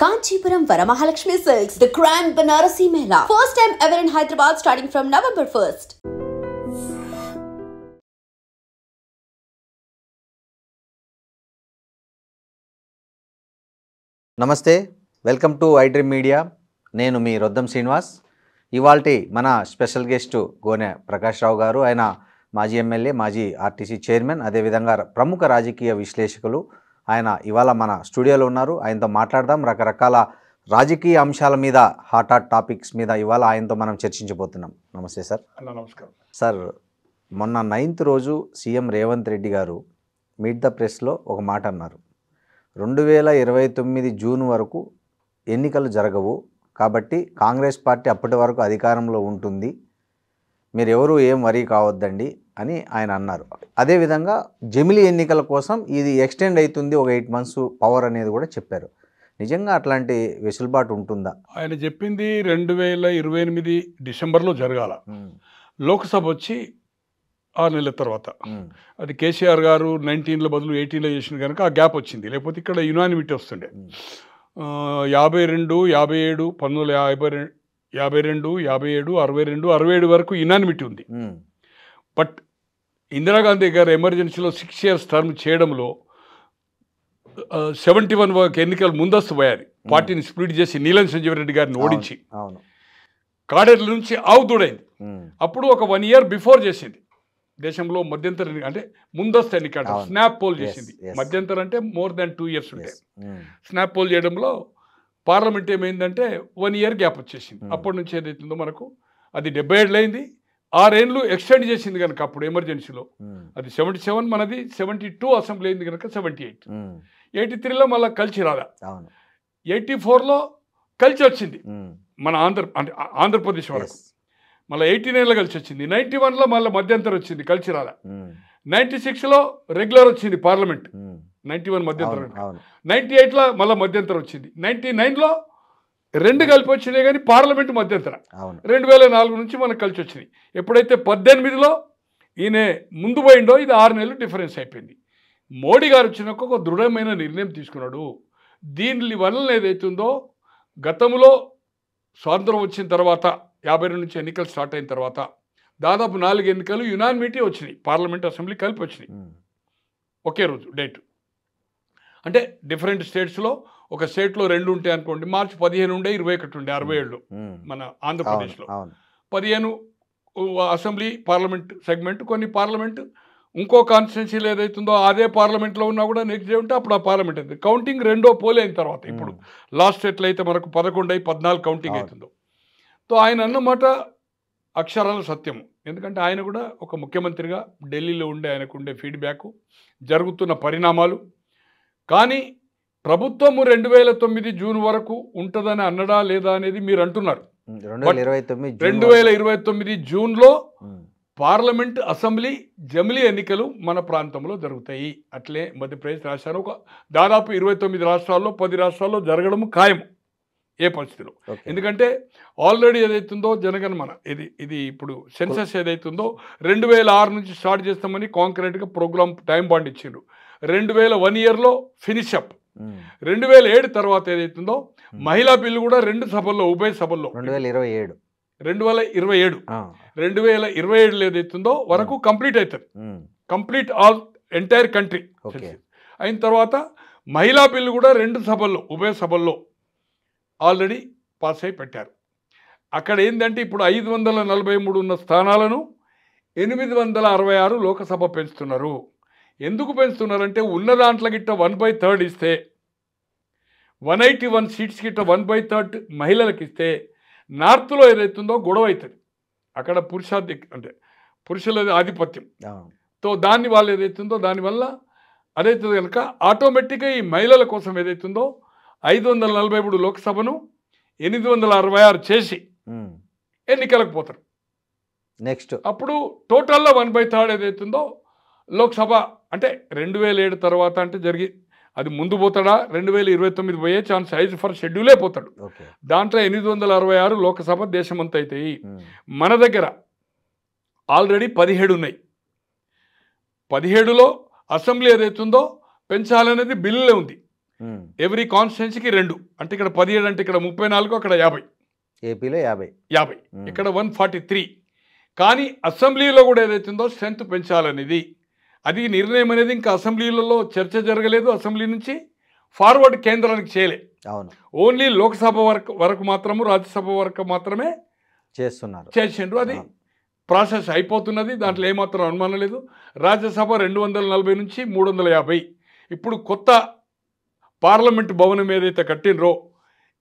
Kanchipuram Varamahalakshmi Silks, the Grand Banarasi Mela. First time ever in Hyderabad starting from November 1st. నమస్తే welcome to iDream media నేను మీ రొద్దం శ్రీనివాస్ ఇవాల్టి మన special guest గోనె ప్రకాష్ రావు గారు ఆయన మాజీ ఎమ్మెల్యే మాజీ ఆర్టీసీ చైర్మన్ అదేవిధంగా ప్రముఖ రాజకీయ విశ్లేషకులు ఆయన ఇవాళ మన స్టూడియోలో ఉన్నారు ఆయనతో మాట్లాడదాం రకరకాల రాజకీయ అంశాల మీద హాట్ టాపిక్స్ మీద ఇవాళ ఆయనతో మనం చర్చించబోతున్నాం నమస్తే సార్ నమస్కారం సార్ మొన్న 9th రోజు సీఎం రేవంత్ రెడ్డి గారు మీట్ ద ప్రెస్లో ఒక మాట అన్నారు 2029 జూన్ వరకు ఎన్నికలు జరగవు కాబట్టి కాంగ్రెస్ పార్టీ అప్పటి వరకు అధికారంలో ఉంటుంది మీరు ఎవరు ఏం వరీ కావద్దండి అని ఆయన అన్నారు అదేవిధంగా జమిలీ ఎన్నికల కోసం ఇది ఎక్స్టెండ్ అవుతుంది ఒక 8 months పవర్ అనేది కూడా చెప్పారు నిజంగా అట్లాంటి వెసులుబాటు ఉంటుందా ఆయన చెప్పింది 2028 డిసెంబర్లో జరగాల లోక్సభ వచ్చి 6 నెలల తర్వాత అది కేసీఆర్ గారు 19లో బదులు 18లో చేసిన కనుక ఆ గ్యాప్ వచ్చింది లేకపోతే ఇక్కడ యునానిమిటీ వస్తుండే 52 57 1952 52 57 62 67 వరకు యునానిమిటీ ఉంది బట్ ఇందిరాగాంధీ గారు ఎమర్జెన్సీలో 6 years టర్మ్ చేయడంలో 71 వరకు ఎన్నికలు ముందస్తు పోయారు పార్టీని స్ప్లిట్ చేసి నీలం సంజీవ్ రెడ్డి గారిని ఓడించి కాడేర్ల నుంచి ఆవుదూడైంది అప్పుడు ఒక 1 year బిఫోర్ చేసింది దేశంలో మధ్యంతర అంటే ముందస్తు ఎన్నిక స్నాప్ పోల్ చేసింది మధ్యంతరం అంటే మోర్ దాన్ 2 years ఉంటాయి స్నాప్ పోల్ చేయడంలో పార్లమెంట్ ఏమైందంటే 1 year గ్యాప్ వచ్చేసింది అప్పటి నుంచి ఏదైతుందో మనకు అది 77 అయింది 6 ఏళ్ళు ఎక్స్టెండ్ చేసింది కనుక అప్పుడు ఎమర్జెన్సీలో అది 77 మనది 72 అసెంబ్లీ అయింది కనుక 78 83లో మళ్ళీ కలిసి రాదా 84లో కలిసి వచ్చింది మన ఆంధ్రప్రదేశ్ వరకు మళ్ళీ 89లో కలిసి వచ్చింది 91లో మళ్ళీ మధ్యంతరం వచ్చింది కలిసి రాదా 96లో రెగ్యులర్ వచ్చింది పార్లమెంట్ 91 మధ్యంతరం 98లో మళ్ళీ మధ్యంతరం వచ్చింది 99లో రెండు కలిపి వచ్చినాయి కానీ పార్లమెంట్ మధ్యంతరం 2004 నుంచి మనకు కలిసి వచ్చినాయి ఎప్పుడైతే 18లో ఈయన ముందు పోయిండో ఇది 6 నెలలు డిఫరెన్స్ అయిపోయింది మోడీ గారు వచ్చినాక ఒక దృఢమైన నిర్ణయం తీసుకున్నాడు దీని వలన ఏదైతుందో గతంలో స్వాతంత్రం వచ్చిన తర్వాత 52 నుంచి ఎన్నికలు స్టార్ట్ అయిన తర్వాత దాదాపు 4 ఎన్నికలు యునానిమిటీ వచ్చినాయి పార్లమెంట్ అసెంబ్లీ కలిపి వచ్చినాయి ఒకే రోజు డేట్ అంటే డిఫరెంట్ స్టేట్స్లో ఒక స్టేట్లో 2 ఉంటాయి అనుకోండి మార్చి 15 ఉండే 21 ఉండే 67 మన ఆంధ్రప్రదేశ్లో 15 అసెంబ్లీ పార్లమెంట్ సెగ్మెంట్ కొన్ని పార్లమెంట్ ఇంకో కాన్స్టిట్యున్సీలు ఏదైతుందో అదే పార్లమెంట్లో ఉన్నా కూడా నెక్స్ట్ డే ఉంటే అప్పుడు ఆ పార్లమెంట్ అవుతుంది కౌంటింగ్ 2వ పోల్ అయిన తర్వాత ఇప్పుడు లాస్ట్ ఎట్లయితే మనకు 11 అయి 14 కౌంటింగ్ అవుతుందో సో ఆయన అన్నమాట అక్షరాల సత్యం ఎందుకంటే ఆయన కూడా ఒక ముఖ్యమంత్రిగా ఢిల్లీలో ఉండే ఆయనకు ఉండే ఫీడ్బ్యాక్ జరుగుతున్న పరిణామాలు కానీ ప్రభుత్వము 2029 జూన్ వరకు ఉంటుందని అన్నడా లేదా అనేది మీరు అంటున్నారు 2029 జూన్లో పార్లమెంట్ అసెంబ్లీ జమిలీ ఎన్నికలు మన ప్రాంతంలో జరుగుతాయి అట్లే మధ్యప్రదేశ్ రాష్ట్రాలు ఒక దాదాపు 29 రాష్ట్రాల్లో 10 రాష్ట్రాల్లో జరగడం ఖాయం ఏ పరిస్థితిలో ఎందుకంటే ఆల్రెడీ ఏదైతుందో జనగణమన ఇది ఇప్పుడు సెన్సస్ ఏదైతుందో 2006 నుంచి స్టార్ట్ చేస్తామని కాంక్రీట్గా ప్రోగ్రామ్ టైం బాండ్ ఇచ్చిండ్రు 2001 yearలో ఫినిష్ అప్ 2007 తర్వాత ఏదైతుందో మహిళా బిల్లు కూడా 2 సభల్లో ఉభయ సభల్లో 2027 ఏదైతుందో వరకు కంప్లీట్ అవుతుంది కంప్లీట్ ఆల్ ఎంటైర్ కంట్రీ అయిన తర్వాత మహిళా బిల్లు కూడా 2 సభల్లో ఉభయ సభల్లో ఆల్రెడీ పాస్ అయి పెట్టారు అక్కడ ఏంటంటే ఇప్పుడు 543 ఉన్న స్థానాలను 866 లోకసభ పెంచుతున్నారు ఎందుకు పెంచుతున్నారంటే ఉన్న దాంట్లో గిట్ట 1/3 ఇస్తే 181 సీట్స్ గిట్ట 1/3 మహిళలకు ఇస్తే నార్త్లో ఏదైతుందో గొడవ అవుతుంది అక్కడ అంటే పురుషుల ఆధిపత్యం తో దాన్ని వాళ్ళు ఏదైతుందో దానివల్ల అదైతుంది కనుక ఆటోమేటిక్గా ఈ మహిళల కోసం ఏదైతుందో 543 లోక్సభను 866 చేసి ఎన్నికలకు పోతారు నెక్స్ట్ అప్పుడు టోటల్లో 1/3 ఏదైతుందో లోక్సభ అంటే 2007 తర్వాత అంటే అది ముందు పోతాడా 2029 పోయే ఛాన్స్ హైజ్ ఫర్ షెడ్యూలే పోతాడు దాంట్లో 866 లోకసభ దేశమంతా అవుతాయి మన దగ్గర ఆల్రెడీ 17 ఉన్నాయి 17లో అసెంబ్లీ ఏదైతుందో పెంచాలనేది బిల్లులే ఉంది ఎవ్రీ కాన్స్టిట్యున్సీకి 2 అంటే ఇక్కడ 17 అంటే ఇక్కడ 34 అక్కడ 50. ఏపీలో 50 ఇక్కడ 143. కానీ అసెంబ్లీలో కూడా ఏదైతుందో స్ట్రెంత్ పెంచాలనేది అది నిర్ణయం అనేది ఇంకా అసెంబ్లీలలో చర్చ జరగలేదు. అసెంబ్లీ నుంచి ఫార్వర్డ్ కేంద్రానికి చేయలే. ఓన్లీ లోక్సభ వరకు మాత్రము రాజ్యసభ వరకు మాత్రమే చేసిండ్రు. అది ప్రాసెస్ అయిపోతున్నది, దాంట్లో ఏమాత్రం అనుమానం లేదు. రాజ్యసభ 240 నుంచి 350. ఇప్పుడు కొత్త పార్లమెంటు భవనం ఏదైతే కట్టినరో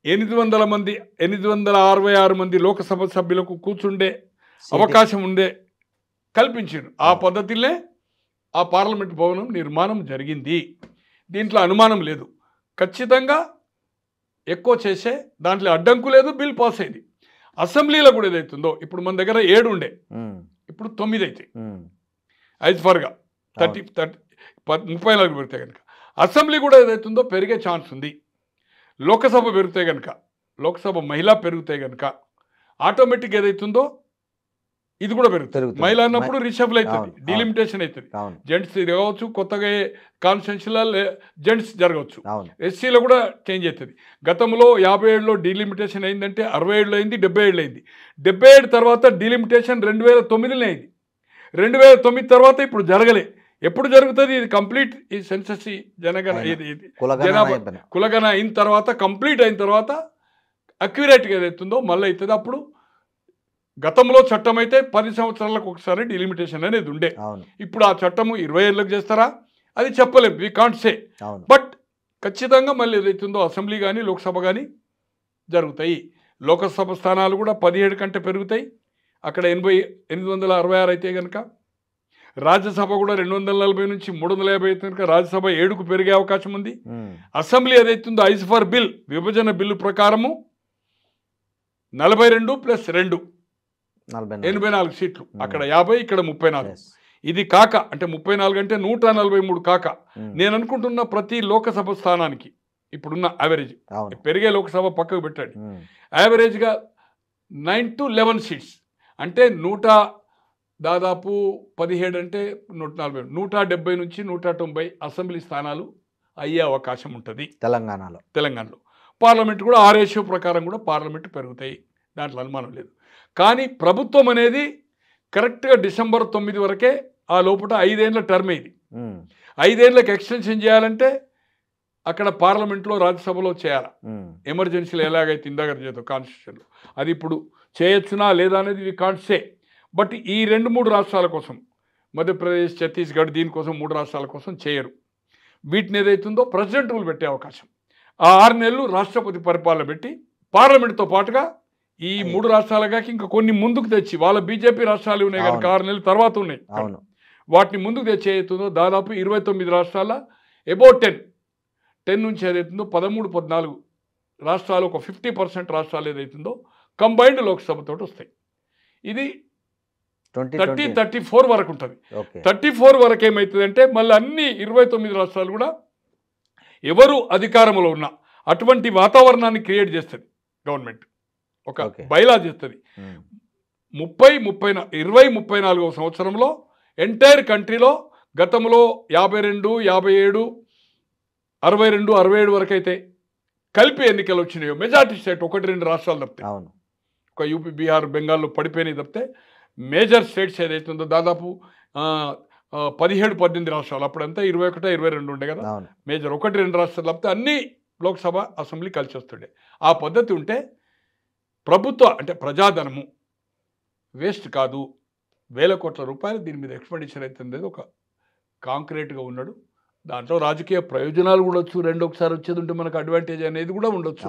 866 మంది లోకసభ సభ్యులకు కూర్చుండే అవకాశం ఉండే కల్పించారు. ఆ పద్ధతిలో ఆ పార్లమెంటు భవనం నిర్మాణం జరిగింది. దీంట్లో అనుమానం లేదు. ఖచ్చితంగా ఎక్కువ చేసే దాంట్లో అడ్డంకు లేదు, బిల్ పాస్ అయింది. అసెంబ్లీలో కూడా ఏదైతుందో ఇప్పుడు మన దగ్గర 7 ఉండే, ఇప్పుడు 9 అవుతాయి. 5 ఫర్గా 34 పెడితే కనుక అసెంబ్లీ కూడా ఏదైతుందో పెరిగే ఛాన్స్ ఉంది. లోకసభ పెరిగితే కనుక, లోక్సభ మహిళా పెరిగితే కనుక ఆటోమేటిక్ ఏదైతుందో ఇది కూడా పెరుగుతుంది. మహిళ అన్నప్పుడు రిషఫల్ అవుతుంది, డిలిమిటేషన్ అవుతుంది. జెంట్స్ కావచ్చు, కొత్తగా కాన్స్టిట్యున్సీలో జెంట్స్ జరగవచ్చు. ఎస్సీలో కూడా చేంజ్ అవుతుంది. గతంలో 57లో డిలిమిటేషన్ అయిందంటే 67లో అయింది, 77లో అయింది. 77 తర్వాత డిలిమిటేషన్ 2009లో అయింది. 2009 తర్వాత ఇప్పుడు జరగలే. ఎప్పుడు జరుగుతుంది ఇది కంప్లీట్? ఈ సెన్సస్ జనగణ కులగణ అయిన తర్వాత, కంప్లీట్ అయిన తర్వాత అక్యురేట్గా ఏదైతుందో మళ్ళీ అవుతుంది. అప్పుడు గతంలో చట్టం అయితే 10 సంవత్సరాలకు ఒకసారి డిలిమిటేషన్ అనేది ఉండే. ఇప్పుడు ఆ చట్టము 20 ఏళ్ళకు చేస్తారా అది చెప్పలేము, వి కాంట్ సే. బట్ ఖచ్చితంగా మళ్ళీ ఏదైతుందో అసెంబ్లీ కానీ లోక్సభ కానీ జరుగుతాయి. లోకసభ స్థానాలు కూడా 17 కంటే పెరుగుతాయి. అక్కడ 866 అయితే కనుక రాజ్యసభ కూడా 240 నుంచి 350 అయితే కనుక రాజ్యసభ 7కు పెరిగే అవకాశం ఉంది. అసెంబ్లీ ఏదైతుందో ఐజ్ ఫర్ బిల్ విభజన బిల్లు ప్రకారము 42 + 2 84 సీట్లు. అక్కడ 50, ఇక్కడ 34. ఇది కాక అంటే 34 అంటే 143 కాక నేను అనుకుంటున్న ప్రతి లోకసభ స్థానానికి ఇప్పుడున్న యావరేజ్ పెరిగే లోకసభ పక్కకు పెట్టండి, యావరేజ్గా 9 to 11 సీట్స్ అంటే దాదాపు 17 అంటే 140, 170 నుంచి 190 అసెంబ్లీ స్థానాలు అయ్యే అవకాశం ఉంటుంది తెలంగాణలో. పార్లమెంట్ కూడా ఆ రేషియో ప్రకారం కూడా పార్లమెంట్ పెరుగుతాయి, దాంట్లో అనుమానం లేదు. కానీ ప్రభుత్వం అనేది కరెక్ట్గా డిసెంబర్ 9 వరకే, ఆ లోపల 5 ఏళ్ళ టర్మ్ ఇది. 5 ఏళ్ళకి ఎక్స్టెన్షన్ చేయాలంటే అక్కడ పార్లమెంట్లో రాజ్యసభలో చేయాలి. ఎమర్జెన్సీలో ఎలాగైతే ఇందాక చేద్దాం కాన్స్టిట్యూషన్లో, అది ఇప్పుడు చేయొచ్చునా లేదా అనేది వి కాంట్ సే. బట్ ఈ 2-3 రాష్ట్రాల కోసం, మధ్యప్రదేశ్, ఛత్తీస్గఢ్, దీనికోసం 3 రాష్ట్రాల కోసం చేయరు. వీటిని ఏదైతుందో ప్రెసిడెంట్ రూల్ పెట్టే అవకాశం, ఆ 6 నెలలు రాష్ట్రపతి పరిపాలన పెట్టి పార్లమెంట్తో పాటుగా ఈ 3 రాష్ట్రాలుగా ఇంకా కొన్ని ముందుకు తెచ్చి, వాళ్ళ బీజేపీ రాష్ట్రాలు ఉన్నాయి కనుక 6 నెలల తర్వాత ఉన్నాయి, వాటిని ముందుకు తెచ్చి ఏదైతుందో దాదాపు 29 రాష్ట్రాల అబౌట్ 10 నుంచి ఏదైతుందో 13-14 రాష్ట్రాలు, ఒక 50% రాష్ట్రాలు ఏదైతుందో కంబైన్డ్ లోక్సభతో వస్తాయి. ఇది 34 వరకు ఉంటుంది. 34 వరకు ఏమవుతుందంటే మళ్ళీ అన్ని 29 రాష్ట్రాలు కూడా ఎవరు అధికారంలో ఉన్నా అటువంటి వాతావరణాన్ని క్రియేట్ చేస్తుంది గవర్నమెంట్, ఒక బైలా చేస్తుంది. 2034వ సంవత్సరంలో ఎంటైర్ కంట్రీలో గతంలో 52, 57, 62, 67 వరకు అయితే కలిపి ఎన్నికలు వచ్చినాయో మెజార్టీ స్టేట్ 1-2 రాష్ట్రాలు తప్పితే, ఒక యూపీ, బీహార్, బెంగాల్లో పడిపోయినాయి తప్పితే మేజర్ స్టేట్స్ ఏదైతుందో దాదాపు 17-18 రాష్ట్రాలు, అప్పుడంతా 21, 22 ఉండే కదా మేజర్, 1-2 రాష్ట్రాలు తప్పితే అన్ని లోక్సభ అసెంబ్లీ కలిసి వస్తుండే. ఆ పద్ధతి ఉంటే ప్రభుత్వ అంటే ప్రజాధనము వేస్ట్ కాదు, వేల కోట్ల రూపాయలు దీని మీద ఎక్స్పెండిచర్ అవుతుంది, ఒక కాంక్రీట్గా ఉన్నాడు. దాంట్లో రాజకీయ ప్రయోజనాలు కూడా వచ్చు, ఒకసారి వచ్చేది ఉంటే మనకు అడ్వాంటేజ్ అనేది కూడా ఉండొచ్చు.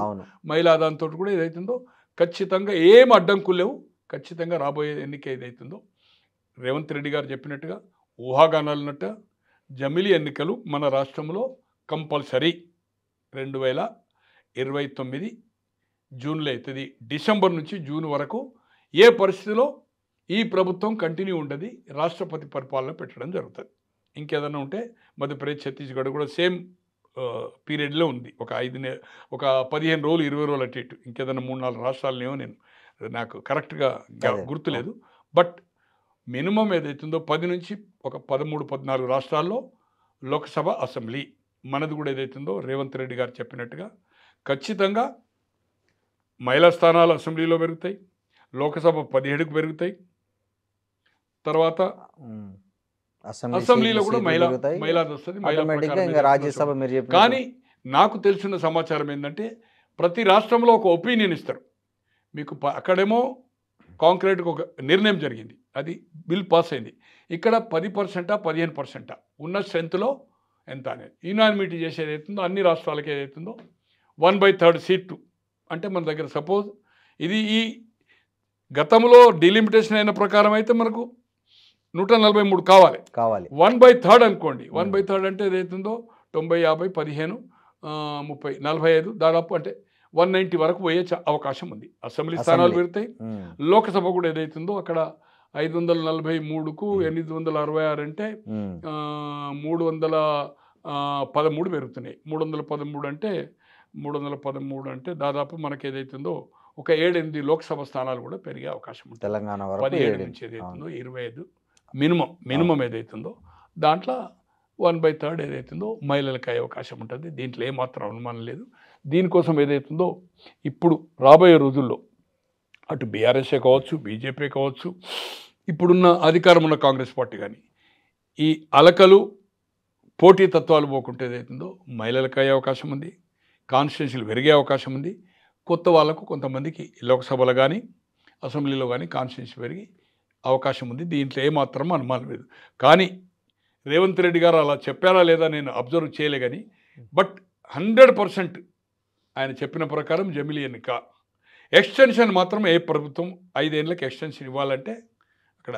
మహిళా దాంతో కూడా ఏదైతుందో ఖచ్చితంగా ఏం అడ్డంకులు లేవు. ఖచ్చితంగా రాబోయే ఎన్నిక ఏదైతుందో రేవంత్ రెడ్డి గారు చెప్పినట్టుగా ఊహాగానాలున్నట్టు జమిలీ ఎన్నికలు మన రాష్ట్రంలో కంపల్సరీ 2029 జూన్లో అవుతుంది. డిసెంబర్ నుంచి జూన్ వరకు ఏ పరిస్థితిలో ఈ ప్రభుత్వం కంటిన్యూ ఉండదు, రాష్ట్రపతి పరిపాలన పెట్టడం జరుగుతుంది. ఇంకేదన్నా ఉంటే మధ్యప్రదేశ్, ఛత్తీస్గఢ్ కూడా సేమ్ పీరియడ్లో ఉంది, ఒక 15 రోజులు 20 రోజులు అటు ఇటు. ఇంకేదన్నా 3-4 రాష్ట్రాలనేమో నేను నాకు కరెక్ట్గా గుర్తులేదు. బట్ మినిమం ఏదైతుందో 10 నుంచి ఒక 13-14 రాష్ట్రాల్లో లోక్సభ, అసెంబ్లీ మనది కూడా ఏదైతుందో రేవంత్ రెడ్డి గారు చెప్పినట్టుగా ఖచ్చితంగా మహిళా స్థానాలు అసెంబ్లీలో పెరుగుతాయి, లోక్సభ 17కు పెరుగుతాయి, తర్వాత అసెంబ్లీలో కూడా మహిళాది వస్తుంది. కానీ నాకు తెలిసిన సమాచారం ఏంటంటే ప్రతి రాష్ట్రంలో ఒక ఒపీనియన్ ఇస్తారు మీకు. అక్కడేమో కాంక్రీట్గా ఒక నిర్ణయం జరిగింది, అది బిల్ పాస్ అయింది. ఇక్కడ 10%, 15% ఉన్న స్ట్రెంత్లో ఎంత అనేది యునానిమిటీ చేసేది అవుతుందో అన్ని రాష్ట్రాలకి ఏదైతుందో 1/3 సీటు అంటే మన దగ్గర సపోజ్ ఇది ఈ గతంలో డిలిమిటేషన్ అయిన ప్రకారం అయితే మనకు 143 కావాలి. 1/3 అనుకోండి. 1/3 అంటే ఏదైతుందో 90, 50, 15, 30, 45 దాదాపు అంటే 190 వరకు పోయే అవకాశం ఉంది. అసెంబ్లీ స్థానాలు పెడతాయి. లోక్సభ కూడా ఏదైతుందో అక్కడ 543కు 866 అంటే 313 పెరుగుతున్నాయి. 313 అంటే దాదాపు మనకి ఏదైతుందో ఒక 7-8 లోక్సభ స్థానాలు కూడా పెరిగే అవకాశం ఉంటుంది. తెలంగాణ 17 నుంచి ఏదైతుందో 25 మినిమం ఏదైతుందో దాంట్లో 1/3 ఏదైతుందో మహిళలకు అయ్యే అవకాశం ఉంటుంది. దీంట్లో ఏమాత్రం అనుమానం లేదు. దీనికోసం ఏదైతుందో ఇప్పుడు రాబోయే రోజుల్లో అటు బీఆర్ఎస్ఏ కావచ్చు, బీజేపీ కావచ్చు, ఇప్పుడున్న అధికారం ఉన్న కాంగ్రెస్ పార్టీ కానీ ఈ అలకలు పోటీ తత్వాలు పోకుంటే ఏదైతుందో మహిళలకు అయ్యే అవకాశం ఉంది, కాన్స్టిట్యున్సీలు పెరిగే అవకాశం ఉంది. కొత్త వాళ్ళకు కొంతమందికి లోక్సభలో కానీ అసెంబ్లీలో కానీ కాన్స్టిట్యున్సీ పెరిగి అవకాశం ఉంది. దీంట్లో ఏమాత్రం అనుమానం లేదు. కానీ రేవంత్ రెడ్డి గారు అలా చెప్పారా లేదా నేను అబ్జర్వ్ చేయలే కానీ బట్ 100% ఆయన చెప్పిన ప్రకారం జమిలీ ఎన్నిక ఎక్స్టెన్షన్ మాత్రం ఏ ప్రభుత్వం 5 ఏళ్ళకి ఎక్స్టెన్షన్ ఇవ్వాలంటే అక్కడ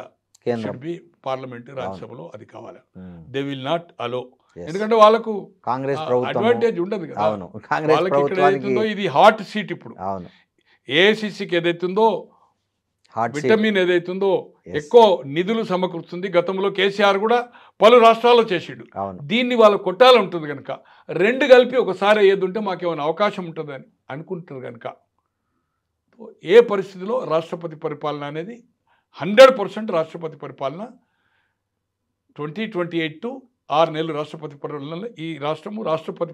పార్లమెంట్ రాజ్యసభలో అది కావాలి. They will not allow. ఎందుకంటే వాళ్ళకు కాంగ్రెస్ అడ్వాంటేజ్ ఉండదు కదా. వాళ్ళకి ఇక్కడ ఏదైతుందో ఇది హాట్ సీట్. ఇప్పుడు ఏఐసిసికి ఏదైతుందో విటమిన్ ఏదైతుందో ఎక్కువ నిధులు సమకూరుస్తుంది. గతంలో కేసీఆర్ కూడా పలు రాష్ట్రాల్లో చేసిండు. దీన్ని వాళ్ళు కొట్టాలంటుంది కనుక 2 కలిపి ఒకసారి ఏదుంటే మాకేమైనా అవకాశం ఉంటుందని అనుకుంటారు కనుక ఏ పరిస్థితిలో రాష్ట్రపతి పరిపాలన అనేది 100% రాష్ట్రపతి పరిపాలన 2028 టు 6 నెలలు రాష్ట్రపతి పరిపాలనలో ఈ రాష్ట్రము రాష్ట్రపతి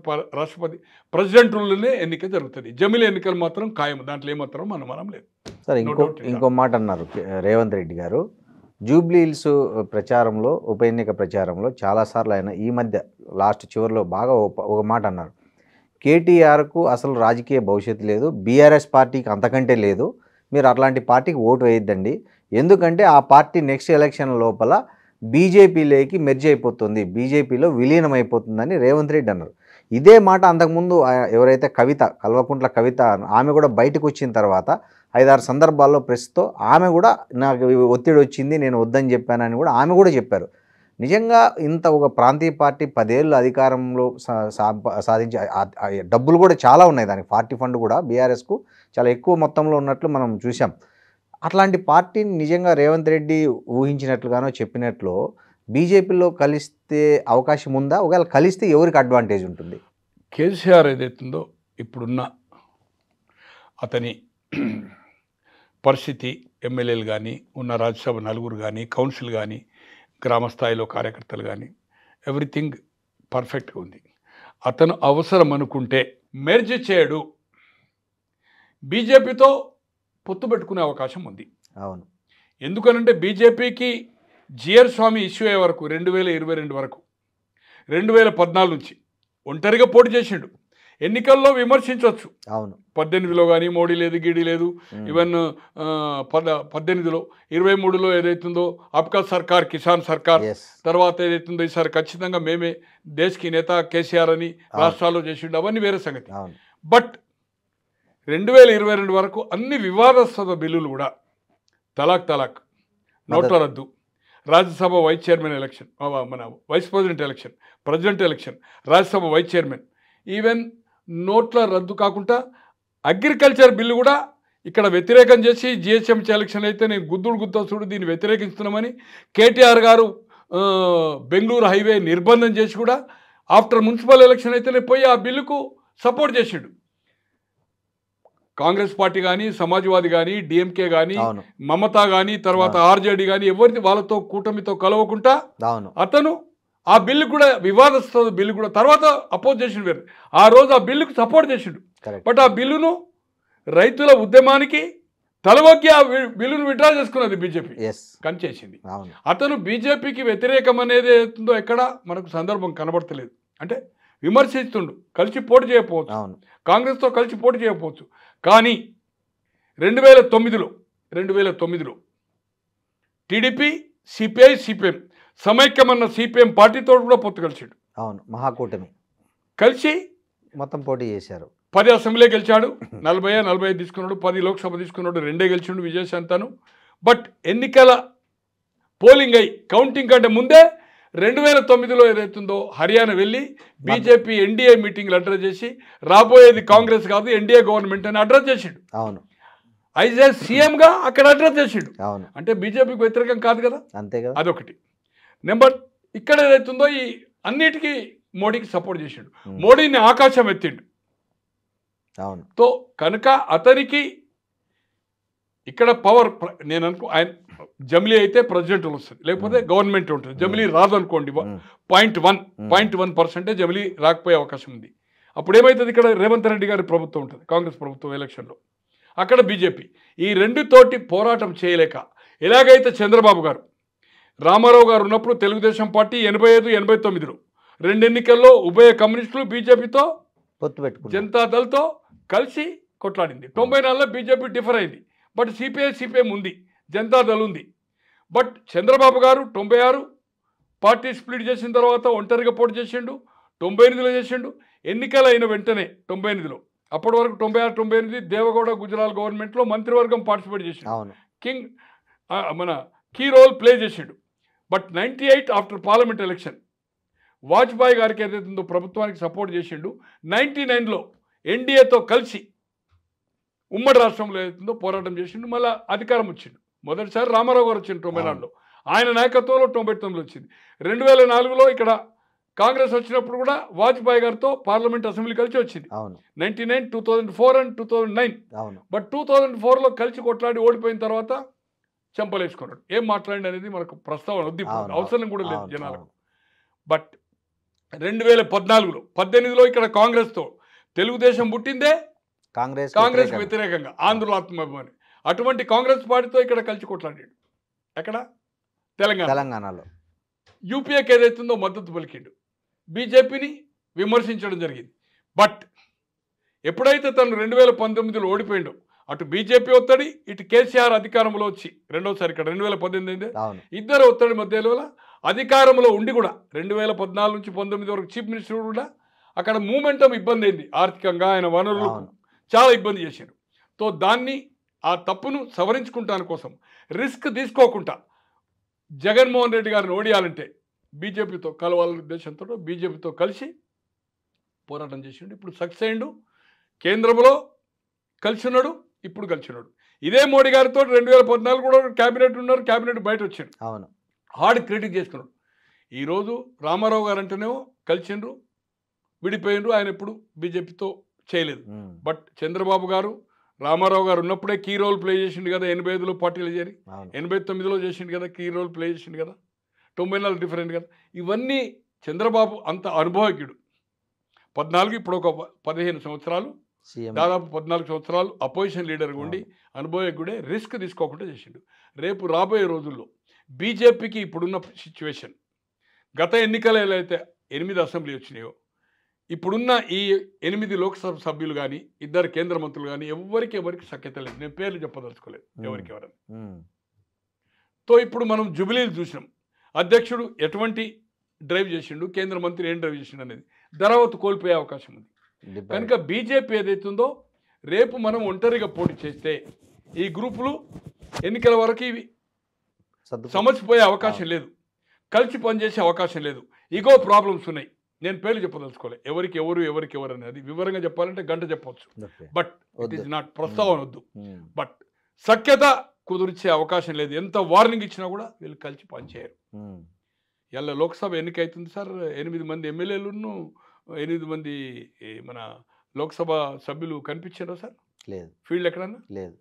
ప్రెసిడెంట్ రూల్లోనే ఎన్నిక జరుగుతుంది. జమిలీ ఎన్నికలు మాత్రం ఖాయం. దాంట్లో ఏమాత్రం అనుమానం లేదు. సార్ ఇంకో మాట అన్నారు రేవంత్ రెడ్డి గారు. జూబ్లీహిల్స్ ప్రచారంలో, ఉప ఎన్నిక ప్రచారంలో చాలాసార్లు ఆయన ఈ మధ్య లాస్ట్ చివరిలో బాగా ఒక మాట అన్నారు. కేటీఆర్కు అసలు రాజకీయ భవిష్యత్తు లేదు, బీఆర్ఎస్ పార్టీకి అంతకంటే లేదు, మీరు అట్లాంటి పార్టీకి ఓటు వేయద్దండి, ఎందుకంటే ఆ పార్టీ నెక్స్ట్ ఎలక్షన్ లోపల బీజేపీలోకి మెర్జ్ అయిపోతుంది, బీజేపీలో విలీనం అయిపోతుందని రేవంత్ రెడ్డి అన్నారు. ఇదే మాట అంతకుముందు ఎవరైతే కల్వకుంట్ల కవిత ఆమె కూడా బయటకు వచ్చిన తర్వాత 5-6 సందర్భాల్లో ప్రెస్తో ఆమె కూడా నాకు ఒత్తిడి వచ్చింది, నేను వద్దని చెప్పానని కూడా ఆమె కూడా చెప్పారు. నిజంగా ఇంత ఒక ప్రాంతీయ పార్టీ 10 ఏళ్ళు అధికారంలో సాధించే డబ్బులు కూడా చాలా ఉన్నాయి, దానికి పార్టీ ఫండ్ కూడా బీఆర్ఎస్కు చాలా ఎక్కువ మొత్తంలో ఉన్నట్లు మనం చూసాం. అట్లాంటి పార్టీని నిజంగా రేవంత్ రెడ్డి ఊహించినట్లుగానో చెప్పినట్లు బీజేపీలో కలిస్తే అవకాశం ఉందా? ఒకవేళ కలిస్తే ఎవరికి అడ్వాంటేజ్ ఉంటుంది? కేసీఆర్ ఏదైతుందో ఇప్పుడున్న అతని పరిస్థితి, ఎమ్మెల్యేలు కానీ ఉన్న రాజ్యసభ 4 కానీ కౌన్సిల్ కానీ గ్రామ స్థాయిలో కార్యకర్తలు కానీ ఎవ్రీథింగ్ పర్ఫెక్ట్గా ఉంది. అతను అవసరం అనుకుంటే మెర్జ్ చేయడు, బీజేపీతో పొత్తు పెట్టుకునే అవకాశం ఉంది. అవును. ఎందుకనంటే బీజేపీకి జిఆర్ స్వామి ఇష్యూ అయ్యే వరకు 2022 వరకు 2014 నుంచి ఒంటరిగా పోటీ చేసిండు. ఎన్నికల్లో విమర్శించవచ్చు. అవును. 18లో కానీ మోడీ లేదు, గీడీ లేదు. ఈవెన్ 18లో 23లో ఏదైతుందో అబ్కా సర్కార్, కిసాన్ సర్కార్, తర్వాత ఏదైతుందో ఈసారి ఖచ్చితంగా మేమే దేశ్కి నేత కేసీఆర్ అని రాష్ట్రాల్లో చేసిండు. అవన్నీ వేరే సంగతి. బట్ 2022 వరకు అన్ని వివాదాస్పద బిల్లులు కూడా తలాక్, నోట్ల రద్దు, రాజ్యసభ వైస్ చైర్మన్ ఎలక్షన్, మన vice president election, president election, Rajya Sabha vice chairman, even నోట్ల రద్దు కాకుండా అగ్రికల్చర్ బిల్లు కూడా ఇక్కడ వ్యతిరేకం చేసి జిహెచ్ఎంసీ ఎలక్షన్ అయితే నేను గుద్దుడు చూడు దీన్ని వ్యతిరేకిస్తున్నామని కేటీఆర్ గారు బెంగళూరు హైవే నిర్బంధం చేసి కూడా ఆఫ్టర్ మున్సిపల్ ఎలక్షన్ అయితేనే పోయి ఆ బిల్లుకు సపోర్ట్ చేసిండు. కాంగ్రెస్ పార్టీ కానీ, సమాజ్వాదీ కానీ, డిఎంకే కానీ, మమతా కానీ, తర్వాత ఆర్జేడీ కానీ ఎవరిని వాళ్ళతో కూటమితో కలవకుండా అతను ఆ బిల్లు కూడా వివాదాస్పద బిల్లు కూడా తర్వాత అపోజ్ చేసిండు వేరు. ఆ రోజు ఆ బిల్లుకు సపోర్ట్ చేసిండు. బట్ ఆ బిల్లును రైతుల ఉద్యమానికి తలవొగ్గి ఆ బిల్లును విత్డ్రా చేసుకున్నది బీజేపీ కనిచేసింది. అతను బీజేపీకి వ్యతిరేకం అనేది ఏతుందో ఎక్కడ మనకు సందర్భం కనబడతలేదు. అంటే విమర్శిస్తుండు, కలిసి పోటీ చేయకపోవచ్చు, కాంగ్రెస్తో కలిసి పోటీ చేయకపోవచ్చు. కానీ 2009లో టీడీపీ, సిపిఐ, సిపిఎం సమైక్యమన్న సిపిఎం పార్టీతో కూడా పొత్తు కలిసాడు. మహాకూటమి కలిసి మొత్తం పోటీ చేశారు. 10 అసెంబ్లీ గెలిచాడు, 45 తీసుకున్నాడు, 10 లోక్సభ తీసుకున్నాడు, 2 గెలిచిండు విజయశాంతను. బట్ ఎన్నికల పోలింగ్ అయి కౌంటింగ్ కంటే ముందే 2009లో ఏదైతుందో హర్యానా వెళ్ళి బీజేపీ ఎన్డీఏ మీటింగ్లు అడ్రస్ చేసి రాబోయేది కాంగ్రెస్ కాదు ఎన్డీఏ గవర్నమెంట్ అని అడ్రస్ చేసిండు. అయితే సీఎంగా అక్కడ అడ్రస్ చేసిండు. అంటే బీజేపీకి వ్యతిరేకం కాదు కదా, అంతే కదా. అదొకటి. నెంబర్ ఇక్కడ ఏదైతుందో ఈ అన్నిటికీ మోడీకి సపోర్ట్ చేసిండు, మోడీని ఆకాశం ఎత్తిండు. తో కనుక అతనికి ఇక్కడ పవర్ నేను అనుకో ఆయన జమిలీ అయితే ప్రెసిడెంట్ వస్తుంది, లేకపోతే గవర్నమెంట్ ఉంటుంది. జమిలీ రాదు అనుకోండి, 0.1% జమిలీ రాకపోయే అవకాశం ఉంది. అప్పుడు ఏమవుతుంది, ఇక్కడ రేవంత్ రెడ్డి గారి ప్రభుత్వం ఉంటుంది, కాంగ్రెస్ ప్రభుత్వం ఎలక్షన్లో. అక్కడ బీజేపీ ఈ రెండుతోటి పోరాటం చేయలేక ఎలాగైతే చంద్రబాబు గారు రామారావు గారు ఉన్నప్పుడు తెలుగుదేశం పార్టీ 85, 89లో 2 ఎన్నికల్లో ఉభయ కమ్యూనిస్టులు బీజేపీతో జనతాదళ్తో కలిసి కొట్లాడింది. 94లో బీజేపీ డిఫర్ అయింది. బట్ సిపిఐ, సిపిఎం ఉంది, జనతాదళ్ ఉంది. బట్ చంద్రబాబు గారు 96 పార్టీ స్ప్లిట్ చేసిన తర్వాత ఒంటరిగా పోటీ చేసిండు, 98లో చేసిండు. ఎన్నికలు అయిన వెంటనే 98లో, అప్పటి వరకు 96, 98 దేవగౌడ గుజరాల్ గవర్నమెంట్లో మంత్రివర్గం పార్టిసిపేట్ చేసిండు, కింగ్ మన కీ రోల్ ప్లే చేసిండు. But 98 after parliament election Vajpayee గారికి ఏదైతుందో ప్రభుత్వానికి సపోర్ట్ చేసిండు. 99లో ఎన్డీఏతో కలిసి ఉమ్మడి రాష్ట్రంలో ఏదైతుందో పోరాటం చేసిండు, మళ్ళీ అధికారం వచ్చిండు. మొదటిసారి రామారావు గారు వచ్చిండు 94లో, ఆయన నాయకత్వంలో 99లో వచ్చింది. 2004లో ఇక్కడ కాంగ్రెస్ వచ్చినప్పుడు కూడా వాజ్పేయి గారితో పార్లమెంట్ అసెంబ్లీ కలిసి వచ్చింది. 99, 2004 అండ్ 2009. బట్ 2004లో కలిసి కొట్లాడి ఓడిపోయిన తర్వాత చెంపలేసుకున్నాడు. ఏం మాట్లాడి అనేది మనకు ప్రస్తావన వద్దు, అవసరం కూడా లేదు జనాలకు. బట్ 2014లో 18లో ఇక్కడ కాంగ్రెస్తో తెలుగుదేశం పుట్టిందే కాంగ్రెస్ వ్యతిరేకంగా, ఆంధ్రుల ఆత్మాభిమాని. అటువంటి కాంగ్రెస్ పార్టీతో ఇక్కడ కలిసి కొట్లాడాడు. ఎక్కడ? తెలంగాణలో. యూపీఏకి ఏదైతుందో మద్దతు పలికిండు, బీజేపీని విమర్శించడం జరిగింది. బట్ ఎప్పుడైతే తను 2019లో ఓడిపోయిండో, అటు బీజేపీ ఒత్తిడి, ఇటు కేసీఆర్ అధికారంలో వచ్చి రెండోసారి ఇక్కడ 2018 ఇద్దరు ఒత్తిడి మధ్యలో అధికారంలో ఉండి కూడా 2014 నుంచి 19 వరకు చీఫ్ మినిస్టర్ కూడా అక్కడ మూమెంటం ఇబ్బంది అయింది. ఆర్థికంగా ఆయన వనరులకు చాలా ఇబ్బంది చేశారు. తో దాన్ని ఆ తప్పును సవరించుకుంటాని కోసం రిస్క్ తీసుకోకుండా జగన్మోహన్ రెడ్డి గారిని ఓడియాలంటే బీజేపీతో కలవాలనే ఉద్దేశంతో బీజేపీతో కలిసి పోరాటం చేసిండు. ఇప్పుడు సక్సెస్ అయ్యిండు, కేంద్రంలో కలిసి ఉన్నాడు, ఇప్పుడు కలిసి ఉన్నాడు. ఇదే మోడీ గారితో 2014 కూడా క్యాబినెట్ ఉన్నారు, క్యాబినెట్ బయట వచ్చాడు, హార్డ్ క్రిటిక్ చేసుకున్నాడు. ఈరోజు రామారావు గారు అంటేనేమో కలిసిండ్రు, విడిపోయిండ్రు, ఆయన ఎప్పుడు బీజేపీతో చేయలేదు. బట్ చంద్రబాబు గారు రామారావు గారు ఉన్నప్పుడే కీ రోల్ ప్లే చేసిండు కదా, 85లో పార్టీలు చేరి 89లో చేసిండు కదా, కీ రోల్ ప్లే చేసిండు కదా, 94 డిఫరెంట్ కదా. ఇవన్నీ చంద్రబాబు అంత అనుభవజ్ఞుడు. 14 ఇప్పుడు ఒక 15 సంవత్సరాలు, దాదాపు 14 సంవత్సరాలు అపోజిషన్ లీడర్గా ఉండి అనుభవజ్ఞుడే, రిస్క్ తీసుకోకుండా చేసిండు. రేపు రాబోయే రోజుల్లో బీజేపీకి ఇప్పుడున్న సిచ్యువేషన్, గత ఎన్నికలు ఎలా అయితే 8 అసెంబ్లీ వచ్చినాయో, ఇప్పుడున్న ఈ 8 లోక్సభ సభ్యులు కానీ 2 కేంద్ర మంత్రులు కానీ ఎవరికి సఖ్యత లేదు. నేను పేర్లు చెప్పదలుచుకోలేదు ఎవరెవరని. తో ఇప్పుడు మనం జుబిలీలు చూసినాం, అధ్యక్షుడు ఎటువంటి డ్రైవ్ చేసిండు, కేంద్ర మంత్రి ఏం డ్రైవ్ చేసిండు అనేది ధరావత్తు కోల్పోయే అవకాశం ఉంది. కనుక బీజేపీ ఏదైతుందో రేపు మనం ఒంటరిగా పోటీ చేస్తే ఈ గ్రూపులు ఎన్నికల వరకు ఇవి సమసిపోయే అవకాశం లేదు, కలిసి పనిచేసే అవకాశం లేదు. ఇగో ప్రాబ్లమ్స్ ఉన్నాయి. నేను పేర్లు చెప్పదలుచుకోలేదు, ఎవరికి ఎవరు అనేది వివరంగా చెప్పాలంటే గంట చెప్పవచ్చు. బట్ ఇట్ ఈస్ నాట్, ప్రస్తావన వద్దు. బట్ సఖ్యత కుదిర్చే అవకాశం లేదు. ఎంత వార్నింగ్ ఇచ్చినా కూడా వీళ్ళు కలిసి పనిచేయరు. ఇలా లోక్సభ ఎన్నిక అవుతుంది సార్, 8 మంది ఎమ్మెల్యేలను 8 మంది మన లోక్సభ సభ్యులు కనిపించారా సార్? లేదు. ఫీల్డ్ ఎక్కడన్నా లేదు.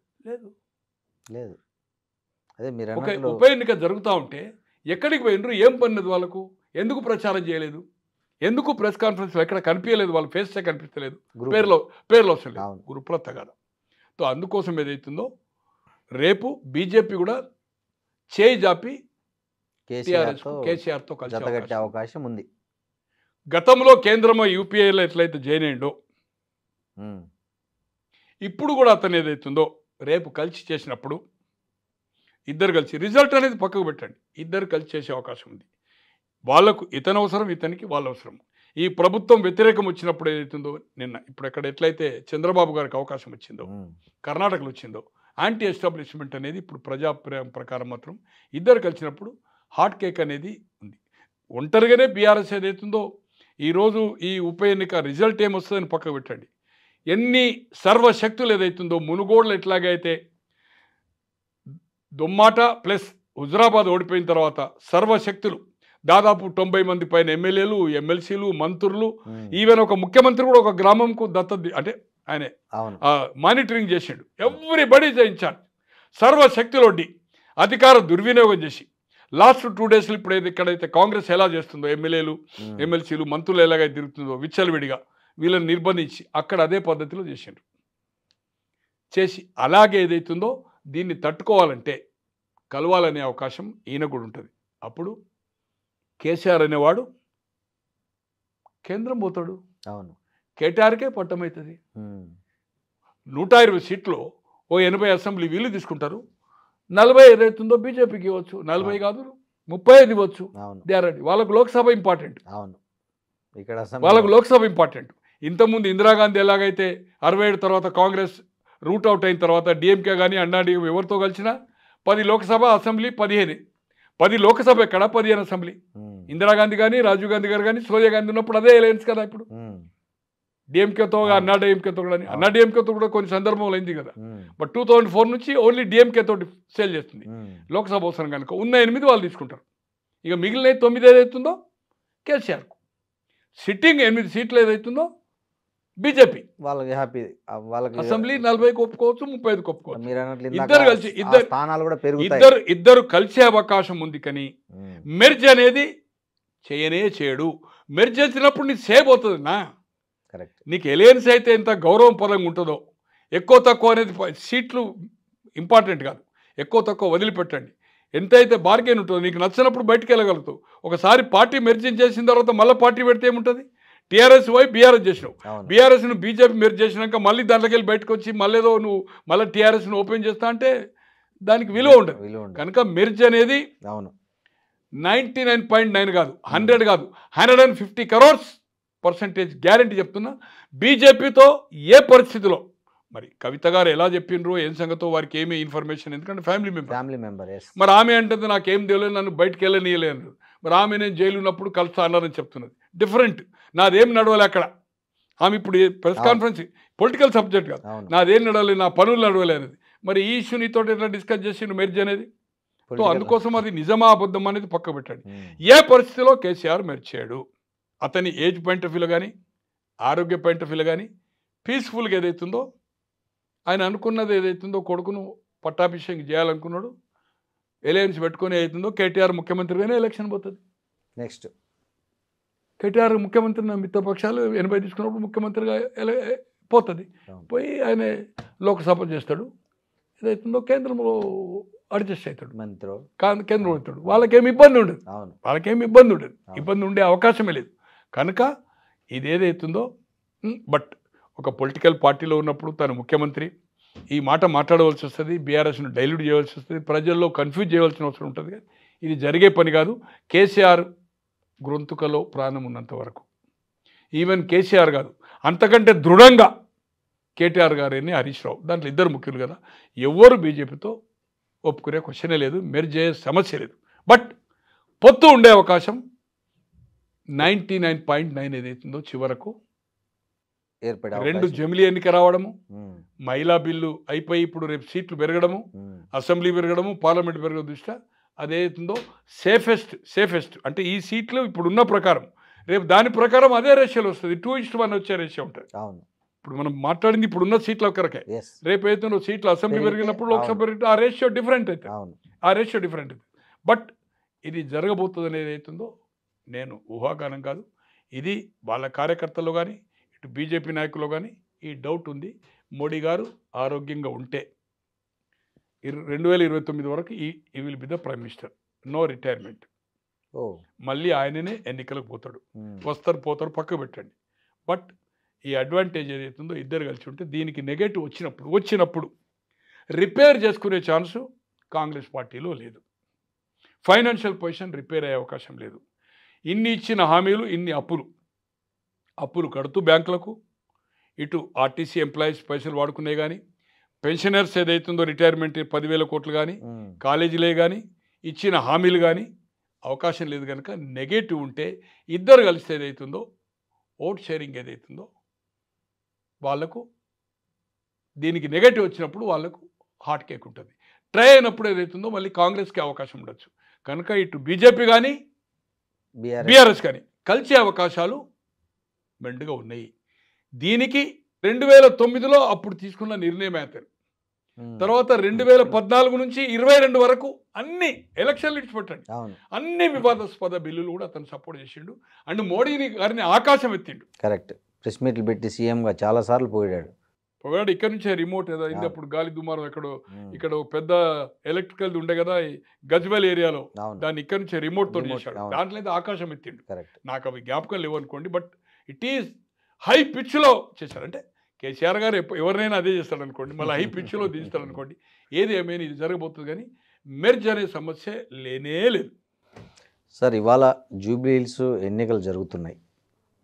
అదే మీరు ఉప ఎన్నిక జరుగుతూ ఉంటే ఎక్కడికి పోయినరు, ఏం పన్నది వాళ్ళకు? ఎందుకు ప్రచారం చేయలేదు? ఎందుకు ప్రెస్ కాన్ఫరెన్స్లో ఎక్కడ కనిపించలేదు? వాళ్ళ ఫేసే కనిపించలేదు, పేర్లో వస్తుంది గ్రూప్లో తగాదా. సో అందుకోసం ఏదైతుందో రేపు బీజేపీ కూడా చేయి జాపి కేసీఆర్తో కలిసి అవకాశం ఉంది. గతంలో కేంద్రంలో యూపీఏలో ఎట్లయితే జాయిన్ అయ్యిండో ఇప్పుడు కూడా అతను ఏదైతుందో రేపు కలిసి చేసినప్పుడు ఇద్దరు కలిసి రిజల్ట్ అనేది పక్కకు పెట్టండి, ఇద్దరు కలిసి చేసే అవకాశం ఉంది. వాళ్ళకు ఇతను అవసరం, ఇతనికి వాళ్ళ అవసరం. ఈ ప్రభుత్వం వ్యతిరేకం వచ్చినప్పుడు ఏదైతుందో నిన్న ఇప్పుడు ఎక్కడ ఎట్లయితే చంద్రబాబు గారికి అవకాశం వచ్చిందో, కర్ణాటకలో వచ్చిందో, యాంటీ ఎస్టాబ్లిష్మెంట్ అనేది ఇప్పుడు ప్రజాప్రయం ప్రకారం మాత్రం ఇద్దరు కలిసినప్పుడు హాట్ కేక్ అనేది ఉంది. ఒంటరిగానే బీఆర్ఎస్ ఏదైతుందో ఈరోజు ఈ ఉప ఎన్నిక రిజల్ట్ ఏమొస్తుందని పక్కకు పెట్టండి. ఎన్ని సర్వశక్తులు ఏదైతుందో మునుగోడులో ఎట్లాగైతే దొమ్మాట ప్లస్ హుజరాబాద్ ఓడిపోయిన తర్వాత సర్వశక్తులు దాదాపు 90 మంది పైన ఎమ్మెల్యేలు, ఎమ్మెల్సీలు, మంత్రులు, ఈవెన్ ఒక ముఖ్యమంత్రి కూడా ఒక గ్రామంకు దత్తత అంటే ఆయనే మానిటరింగ్ చేసిండు. ఎవ్రీబడి ఇన్ఛార్జ్ సర్వశక్తులొడ్డి అధికార దుర్వినియోగం చేసి లాస్ట్ 2 డేస్లో ఇప్పుడు ఇక్కడైతే కాంగ్రెస్ ఎలా చేస్తుందో ఎమ్మెల్యేలు, ఎమ్మెల్సీలు, మంత్రులు ఎలాగైతే తిరుగుతుందో విచ్చలవిడిగా వీళ్ళని నిర్బంధించి అక్కడ అదే పద్ధతిలో చేసిండ్రు. చేసి అలాగే ఏదైతుందో దీన్ని తట్టుకోవాలంటే కలవాలనే అవకాశం ఈయన కూడా ఉంటుంది. అప్పుడు కేసీఆర్ అనేవాడు కేంద్రం పోతాడు, అవును, కేటీఆర్కే పట్టమవుతుంది. 120 సీట్లు ఓ 80 అసెంబ్లీ వీళ్ళు తీసుకుంటారు, 40 ఏదైతుందో బీజేపీకి ఇవ్వచ్చు, 40 కాదు 35 ఇవ్వచ్చు. They are ready. వాళ్ళకు లోక్సభ ఇంపార్టెంట్, అవును, ఇక్కడ వాళ్ళకు లోక్సభ ఇంపార్టెంట్. ఇంతకుముందు ఇందిరాగాంధీ ఎలాగైతే 67 తర్వాత కాంగ్రెస్ రూట్ అవుట్ అయిన తర్వాత డిఎంకే కానీ అన్నాడీఎం ఎవరితో కలిసినా 10 లోక్సభ అసెంబ్లీ 10 లోక్సభ ఎక్కడ 15 అసెంబ్లీ. ఇందిరాగాంధీ కానీ రాజీవ్ గాంధీ గారు కానీ సోనియా గాంధీ ఉన్నప్పుడు అదే అలయన్స్ కదా. ఇప్పుడు డిఎంకేతో అన్నాడీఎంకేతో కూడా అన్నాడీఎంకేతో కూడా కొన్ని సందర్భంలో అయింది కదా. బట్ 2004 నుంచి ఓన్లీ డిఎంకేతో సేల్ చేస్తుంది లోక్సభ అవసరం కనుక. ఉన్న 8 వాళ్ళు తీసుకుంటారు. ఇక మిగిలిన 9 ఏదైతుందో కేసీఆర్కు. సిట్టింగ్ 8 సీట్లు ఏదైతుందో బీజేపీ వాళ్ళకి హ్యాపీ. వాళ్ళకి అసెంబ్లీ 40కి ఒప్పుకోవచ్చు, 35కి ఒప్పుకోవచ్చు. ఇద్దరు కలిసి ఇద్దరు కలిసే అవకాశం ఉంది. కానీ మెర్జ్ అనేది చేయడు. మెర్జ్ చేసినప్పుడు నీకు సేవ్ అవుతుంది నా. నీకు ఎలియన్స్ అయితే ఎంత గౌరవపరంగా ఉంటుందో, ఎక్కువ తక్కువ అనేది సీట్లు ఇంపార్టెంట్ కాదు, ఎక్కువ తక్కువ వదిలిపెట్టండి. ఎంతైతే బార్గెన్ ఉంటుందో నీకు నచ్చినప్పుడు బయటకు వెళ్ళగలుగుతావు. ఒకసారి పార్టీ మెర్జింగ్ చేసిన తర్వాత మళ్ళీ పార్టీ పెడితే ఏముంటుంది? టీఆర్ఎస్ పోయి బీఆర్ఎస్ చేసినావు, బీఆర్ఎస్ను బీజేపీ మెర్జ్ చేసినాక మళ్ళీ దాంట్లోకి వెళ్ళి బయటకు వచ్చి మళ్ళీ ఏదో నువ్వు మళ్ళీ టీఆర్ఎస్ను ఓపెన్ చేస్తా అంటే దానికి విలువ ఉండదు. కనుక మెర్జ్ అనేది 99.9 కాదు, 100 కాదు, 150 crores % గ్యారంటీ చెప్తున్నా. బీజేపీతో ఏ పరిస్థితిలో మరి కవిత గారు ఎలా చెప్పిండ్రు, ఏం సంగతో వారికి ఏమీ ఇన్ఫర్మేషన్, ఎందుకంటే ఫ్యామిలీ మెంబర్. మరి ఆమె అంటే నాకేం తెలియదు, నన్ను బయటకు వెళ్ళనీయలేదు. మరి ఆమె నేను జైలు ఉన్నప్పుడు కలుస్తా అన్నారని చెప్తున్నది. డిఫరెంట్. నాదేం నడవలే అక్కడ. ఆమె ఇప్పుడు ప్రెస్ కాన్ఫరెన్స్ పొలిటికల్ సబ్జెక్ట్ కాదు, నాదేం నడవలేదు, నా పనులు నడవలే అనేది. మరి ఈ ఇష్యూ నీతో ఎట్లా డిస్కస్ చేసి మెర్జ్ అనేది? సో అందుకోసం అది నిజమా అబద్ధం అనేది పక్క పెట్టండి. ఏ పరిస్థితిలో కేసీఆర్ మెర్జ్ చేయడు. అతని ఏజ్ పాయింట్ ఆఫ్ వ్యూలో కానీ, ఆరోగ్య పాయింట్ ఆఫ్ వ్యూలో కానీ పీస్ఫుల్గా ఏదైతుందో ఆయన అనుకున్నది ఏదైతుందో కొడుకును పట్టాభిషేకం చేయాలనుకున్నాడు. ఎలయన్స్ పెట్టుకొని ఏదైతుందో కేటీఆర్ ముఖ్యమంత్రిగానే ఎలక్షన్ పోతుంది. నెక్స్ట్ కేటీఆర్ ముఖ్యమంత్రి మిత్రపక్షాలు 80 తీసుకున్నప్పుడు ముఖ్యమంత్రిగా పోతుంది. పోయి ఆయన లోక్సభ చేస్తాడు. ఏదైతుందో కేంద్రంలో అడ్జస్ట్ అవుతాడు, కేంద్రం అవుతాడు. వాళ్ళకేమి ఇబ్బంది ఉండదు, ఇబ్బంది ఉండే అవకాశమే లేదు. కనుక ఇది ఏదైతుందో బట్ ఒక పొలిటికల్ పార్టీలో ఉన్నప్పుడు తను ముఖ్యమంత్రి ఈ మాట మాట్లాడవలసి వస్తుంది, బీఆర్ఎస్ను డైల్యూట్ చేయవలసి వస్తుంది, ప్రజల్లో కన్ఫ్యూజ్ చేయవలసిన అవసరం ఉంటుంది. ఇది జరిగే పని కాదు. కేసీఆర్ గొంతుకలో ప్రాణం ఉన్నంత వరకు ఈవెన్ కేసీఆర్ కాదు, అంతకంటే దృఢంగా కేటీఆర్ గారిని హరీష్ రావు, దాంట్లో ఇద్దరు ముఖ్యులు కదా, ఎవరు బీజేపీతో ఒప్పుకునే క్వశ్చనే లేదు, మెర్జ్ అయ్యే సమస్య లేదు. బట్ పొత్తు ఉండే అవకాశం 99.9 ఏదైతుందో చివరకు ఏర్పడే 2 జమిలీ ఎన్నిక రావడము, మహిళా బిల్లు అయిపోయి ఇప్పుడు రేపు సీట్లు పెరగడము, అసెంబ్లీ పెరగడము, పార్లమెంట్ పెరగడం దృష్ట్యా అదేతుందో సేఫెస్ట్ అంటే ఈ సీట్లు ఇప్పుడున్న ప్రకారం రేపు దాని ప్రకారం అదే రేషియోలో వస్తుంది. 2:1 వచ్చే రేషియో ఉంటుంది. ఇప్పుడు మనం మాట్లాడింది ఇప్పుడున్న సీట్ల ఒక్కరికే. రేపు అయితే సీట్లు అసెంబ్లీ పెరిగినప్పుడు లోక్సభ పెరిగితే ఆ రేషియో డిఫరెంట్ అవుతుంది, బట్ ఇది జరగబోతుంది అనేది అవుతుందో నేను ఊహాగానం కాదు, ఇది వాళ్ళ కార్యకర్తల్లో కానీ ఇటు బీజేపీ నాయకుల్లో కానీ ఈ డౌట్ ఉంది. మోడీ గారు ఆరోగ్యంగా ఉంటే 2029 వరకు he will be the prime minister, no retirement. మళ్ళీ ఆయననే ఎన్నికలకు పోతాడు. వస్తారు పోతారు పక్క పెట్టండి. బట్ ఈ అడ్వాంటేజ్ ఏదైతుందో ఇద్దరు కలిసి ఉంటే దీనికి నెగటివ్ వచ్చినప్పుడు రిపేర్ చేసుకునే ఛాన్సు కాంగ్రెస్ పార్టీలో లేదు. ఫైనాన్షియల్ పొజిషన్ రిపేర్ అయ్యే అవకాశం లేదు. ఇన్ని ఇచ్చిన హామీలు, ఇన్ని అప్పులు కడుతూ బ్యాంకులకు, ఇటు ఆర్టీసీ ఎంప్లాయీస్ పైసలు వాడుకునే కానీ, పెన్షనర్స్ ఏదైతుందో రిటైర్మెంట్ 10,000 కోట్లు కానీ, కాలేజీలే కానీ, ఇచ్చిన హామీలు కానీ అవకాశం లేదు. కనుక నెగటివ్ ఉంటే ఇద్దరు కలిసి ఏదైతుందో ఓట్ షేరింగ్ ఏదైతుందో వాళ్లకు, దీనికి నెగటివ్ వచ్చినప్పుడు వాళ్లకు హాట్ కేక్ ఉంటుంది. ట్రై అయినప్పుడు ఏదైతుందో మళ్ళీ కాంగ్రెస్కి అవకాశం ఉండొచ్చు. కనుక ఇటు బీజేపీ కానీ బీఆర్ఎస్ కానీ కలిసే అవకాశాలు మెండుగా ఉన్నాయి. దీనికి 2009లో అప్పుడు తీసుకున్న నిర్ణయం అవుతారు. తర్వాత 2014 నుంచి 22 వరకు అన్ని ఎలక్షన్లు ఇచ్చిపెట్టండి, అన్ని వివాదాస్పద బిల్లులు కూడా అతను సపోర్ట్ చేసిండు. అండ్ మోడీని గారిని ఆకాశం ఎత్తిండు. కరెక్ట్. ప్రెస్ మీట్లు పెట్టి సీఎంగా చాలా సార్లు పోయాడు. ఇక్కడ నుంచే రిమోట్ ఏదో అయింది అప్పుడు, గాలి దుమారం ఇక్కడ పెద్ద ఎలక్ట్రికల్ ఉండే కదా గజ్వెల్ ఏరియాలో, దాన్ని ఇక్కడ నుంచే రిమోట్ తోటి చేశాడు. దాంట్లో అయితే ఆకాశం ఎత్తిండు. నాకు అవి జ్ఞాపకం లేవు అనుకోండి. బట్ ఇట్ ఈస్ హై పిచ్లో చేశారు. అంటే కేసీఆర్ గారు ఎవరినైనా అదే చేస్తాడు అనుకోండి, మళ్ళీ హై పిచ్లో దించుతాడు అనుకోండి. ఏది ఏమైనా ఇది జరగబోతుంది, కానీ మెర్జ్ అనే సమస్య లేనే లేదు. సార్, ఇవాళ జూబ్లీ హిల్స్ ఎన్నికలు జరుగుతున్నాయి.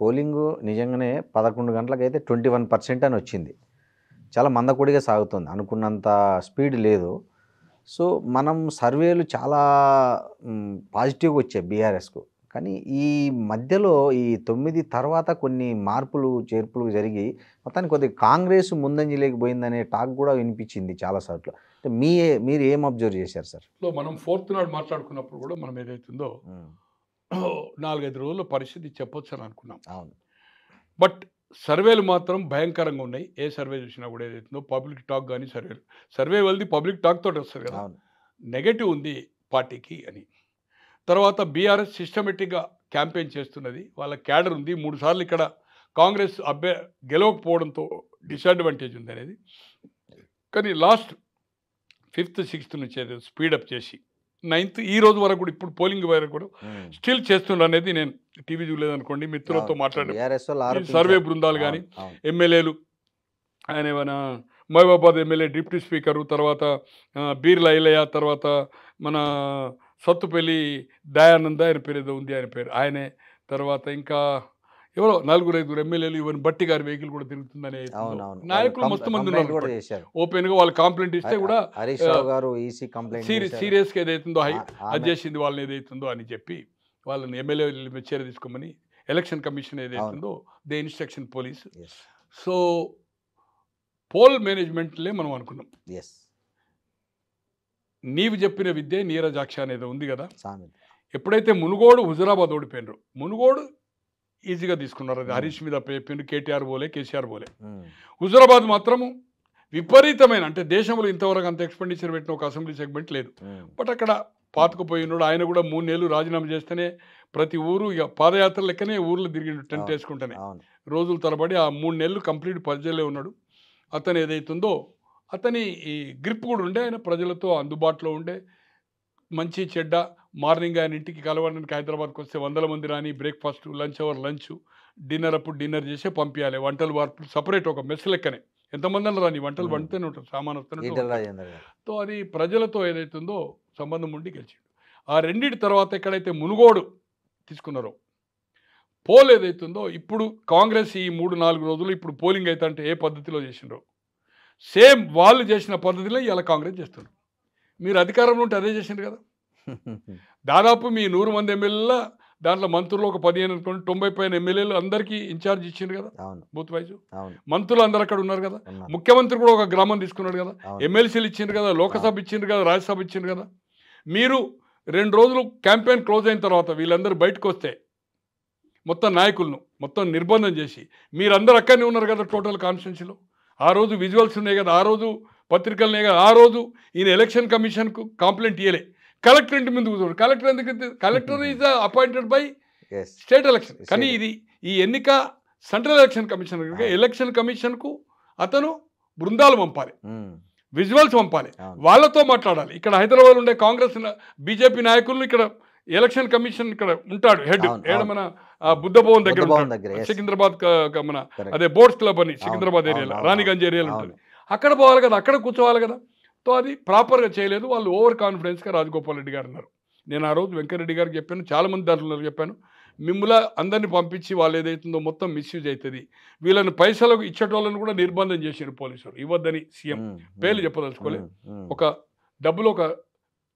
పోలింగ్ నిజంగానే 11 గంటలకైతే 21% అని వచ్చింది. చాలా మందకొడిగా సాగుతుంది, అనుకున్నంత స్పీడ్ లేదు. సో మనం సర్వేలు చాలా పాజిటివ్గా వచ్చాయి బీఆర్ఎస్కు. కానీ ఈ మధ్యలో ఈ 9 తర్వాత కొన్ని మార్పులు చేర్పులు జరిగి మొత్తానికి కొద్దిగా కాంగ్రెస్ ముందంజలేకపోయిందనే టాక్ కూడా వినిపించింది చాలాసార్లు. అంటే మీరు ఏం అబ్జర్వ్ చేశారు సార్? మనం 4th నాడు మాట్లాడుకున్నప్పుడు కూడా మనం ఏదైతుందో 4-5 రోజుల పరిస్థితి చెప్పొచ్చు అని అనుకున్నాం. అవును. బట్ సర్వేలు మాత్రం భయంకరంగా ఉన్నాయి. ఏ సర్వే చూసినా కూడా ఏదైతుందో పబ్లిక్ టాక్ కానీ సర్వే వాళ్ళది పబ్లిక్ టాక్ తోటి వస్తుంది కదా, నెగటివ్ ఉంది పార్టీకి అని. తర్వాత బీఆర్ఎస్ సిస్టమేటిక్గా క్యాంపెయిన్ చేస్తున్నది, వాళ్ళ క్యాడర్ ఉంది. 3 సార్లు ఇక్కడ కాంగ్రెస్ గెలవకపోవడంతో డిసడ్వాంటేజ్ ఉంది అనేది. కానీ లాస్ట్ 5th 6th నుంచి ఏదో స్పీడప్ చేసి 9th ఈ రోజు వరకు కూడా, ఇప్పుడు పోలింగ్ వరకు కూడా స్టిల్ చేస్తున్నారు అనేది నేను టీవీ చూడలేదనుకోండి, మిత్రులతో మాట్లాడారు. సర్వే బృందాలు కానీ ఎమ్మెల్యేలు, ఆయన ఏమైనా మహబూబాబాద్ ఎమ్మెల్యే డిప్యూటీ స్పీకరు, తర్వాత బీర్ల ఐలయ్య, తర్వాత మన సత్తుపల్లి దయానంద, ఆయన పేరు ఏదో ఉంది, ఆయన పేరు ఆయనే. తర్వాత ఇంకా ఎవరో 4-5 ఎమ్మెల్యేలు, ఈవెన్ బట్టి గారి వెహికల్ కూడా తిరుగుతుందనే నాయకులు మస్తు మంది ఉన్నారు. ఓపెన్గా వాళ్ళు కంప్లైంట్ ఇస్తే కూడా సీరియస్గా ఏదైతుందో అది చేసింది వాళ్ళని ఏదైతుందో అని చెప్పి వాళ్ళని ఎమ్మెల్యేలు చర్య తీసుకోమని ఎలక్షన్ కమిషన్ ఏదైతుందో the instruction police. So poll మేనేజ్మెంట్లే మనం అనుకున్నాం. నీవు చెప్పిన విద్య నీరజాక్ష అనేది ఉంది కదా, ఎప్పుడైతే మునుగోడు హుజురాబాద్ ఓడిపోయినరు, మునుగోడు ఈజీగా తీసుకున్నారు. అది హరీష్ మీద చెప్పిండు, కేటీఆర్ పోలే, కేసీఆర్ పోలే. హుజురాబాద్ మాత్రము విపరీతమైన, అంటే దేశంలో ఇంతవరకు అంత ఎక్స్పెండిచర్ పెట్టిన ఒక అసెంబ్లీ సెగ్మెంట్ లేదు. బట్ అక్కడ పాతుకుపోయినాడు. ఆయన కూడా 3 నెలలు రాజీనామా చేస్తేనే ప్రతి ఊరు ఇక పాదయాత్ర లెక్కనే ఊర్లో తిరిగిండు, టెంట్ వేసుకుంటేనే రోజుల తరబడి. ఆ 3 నెలలు కంప్లీట్ ప్రజలే ఉన్నాడు. అతను ఏదైతుందో అతని ఈ గ్రిప్ కూడా ఉండే, ఆయన ప్రజలతో అందుబాటులో ఉండే, మంచి చెడ్డ మార్నింగ్ ఆయన ఇంటికి కలవడానికి హైదరాబాద్కి వస్తే 100 మంది రాని, breakfast, lunch hour lunch, dinner అప్పుడు డిన్నర్ చేసే పంపించాలి. వంటలు వార్పులు సపరేట్ ఒక మెస్ లెక్కనే, ఎంతమంది రాని వంటలు వండుతూనే ఉంటారు, సామాన్ వస్తూనే. సో అది ప్రజలతో ఏదైతుందో సంబంధం ఉండి గెలిచిండు. ఆ రెండింటి తర్వాత ఎక్కడైతే మునుగోడు తీసుకున్నారో, పోల్ ఏదైతుందో ఇప్పుడు కాంగ్రెస్ ఈ 3-4 రోజులు ఇప్పుడు పోలింగ్ అయితే అంటే ఏ పద్ధతిలో చేసిండ్రో సేమ్ వాళ్ళు చేసిన పద్ధతిలో ఇలా కాంగ్రెస్ చేస్తున్నారు. మీరు అధికారంలో ఉంటే అదే చేసిండ్రు కదా. దాదాపు మీ 100 మంది ఎమ్మెల్యేల దాంట్లో మంత్రులు ఒక 15 అనుకోండి, 90 పైన ఎమ్మెల్యేలు అందరికీ ఇన్ఛార్జ్ ఇచ్చిండ్రు కదా, బూత్ వైజ్. మంత్రులు అందరు అక్కడ ఉన్నారు కదా. ముఖ్యమంత్రి కూడా ఒక గ్రామం తీసుకున్నాడు కదా, ఎమ్మెల్సీలు ఇచ్చిండ్రు కదా, లోకసభ ఇచ్చిండ్రు కదా, రాజ్యసభ ఇచ్చిండ్రు కదా. మీరు 2 రోజులు క్యాంపెయిన్ క్లోజ్ అయిన తర్వాత వీళ్ళందరూ బయటకు వస్తే మొత్తం నాయకులను మొత్తం నిర్బంధం చేసి మీరందరూ అక్కడనే ఉన్నారు కదా టోటల్ కాన్స్టిట్యున్సీలో. ఆ రోజు విజువల్స్ ఉన్నాయి కదా, ఆ రోజు పత్రికలు ఉన్నాయి కదా. ఆ రోజు ఈయన ఎలక్షన్ కమిషన్కు కంప్లైంట్ ఇవ్వలే, కలెక్టర్ ఇంటి ముందు కూర్చోడు. కలెక్టర్ ఎందుకు? Collector is appointed by state election. కానీ ఇది ఈ ఎన్నిక సెంట్రల్ ఎలక్షన్ కమిషన్. ఎలక్షన్ కమిషన్కు అతను బృందాలు పంపాలి, విజువల్స్ పంపాలి, వాళ్ళతో మాట్లాడాలి. ఇక్కడ హైదరాబాద్ ఉండే కాంగ్రెస్ బీజేపీ నాయకులు ఇక్కడ ఎలక్షన్ కమిషన్ ఇక్కడ ఉంటాడు హెడ్, మన బుద్ధ భవన్ దగ్గర సికింద్రాబాద్ మన అదే బోర్డ్స్ క్లబ్ అని సికింద్రాబాద్ ఏరియాలో రాణిగంజ్ ఏరియాలో ఉంటుంది. అక్కడ పోవాలి కదా, అక్కడ కూర్చోవాలి కదా. సో అది ప్రాపర్గా చేయలేదు. వాళ్ళు ఓవర్ కాన్ఫిడెన్స్గా రాజగోపాల్ రెడ్డి గారు అన్నారు. నేను ఆ రోజు వెంకరెడ్డి గారికి చెప్పాను, చాలామంది దాంట్లో చెప్పాను, మిమ్మల్ని అందరినీ పంపించి వాళ్ళు ఏదైతుందో మొత్తం మిస్యూజ్ అవుతుంది, వీళ్ళని పైసలకు ఇచ్చేటోళ్ళని కూడా నిర్బంధం చేశారు పోలీసులు, ఇవ్వద్దని. సీఎం పేర్లు చెప్పదలుచుకోలేదు. ఒక డబ్బులు ఒక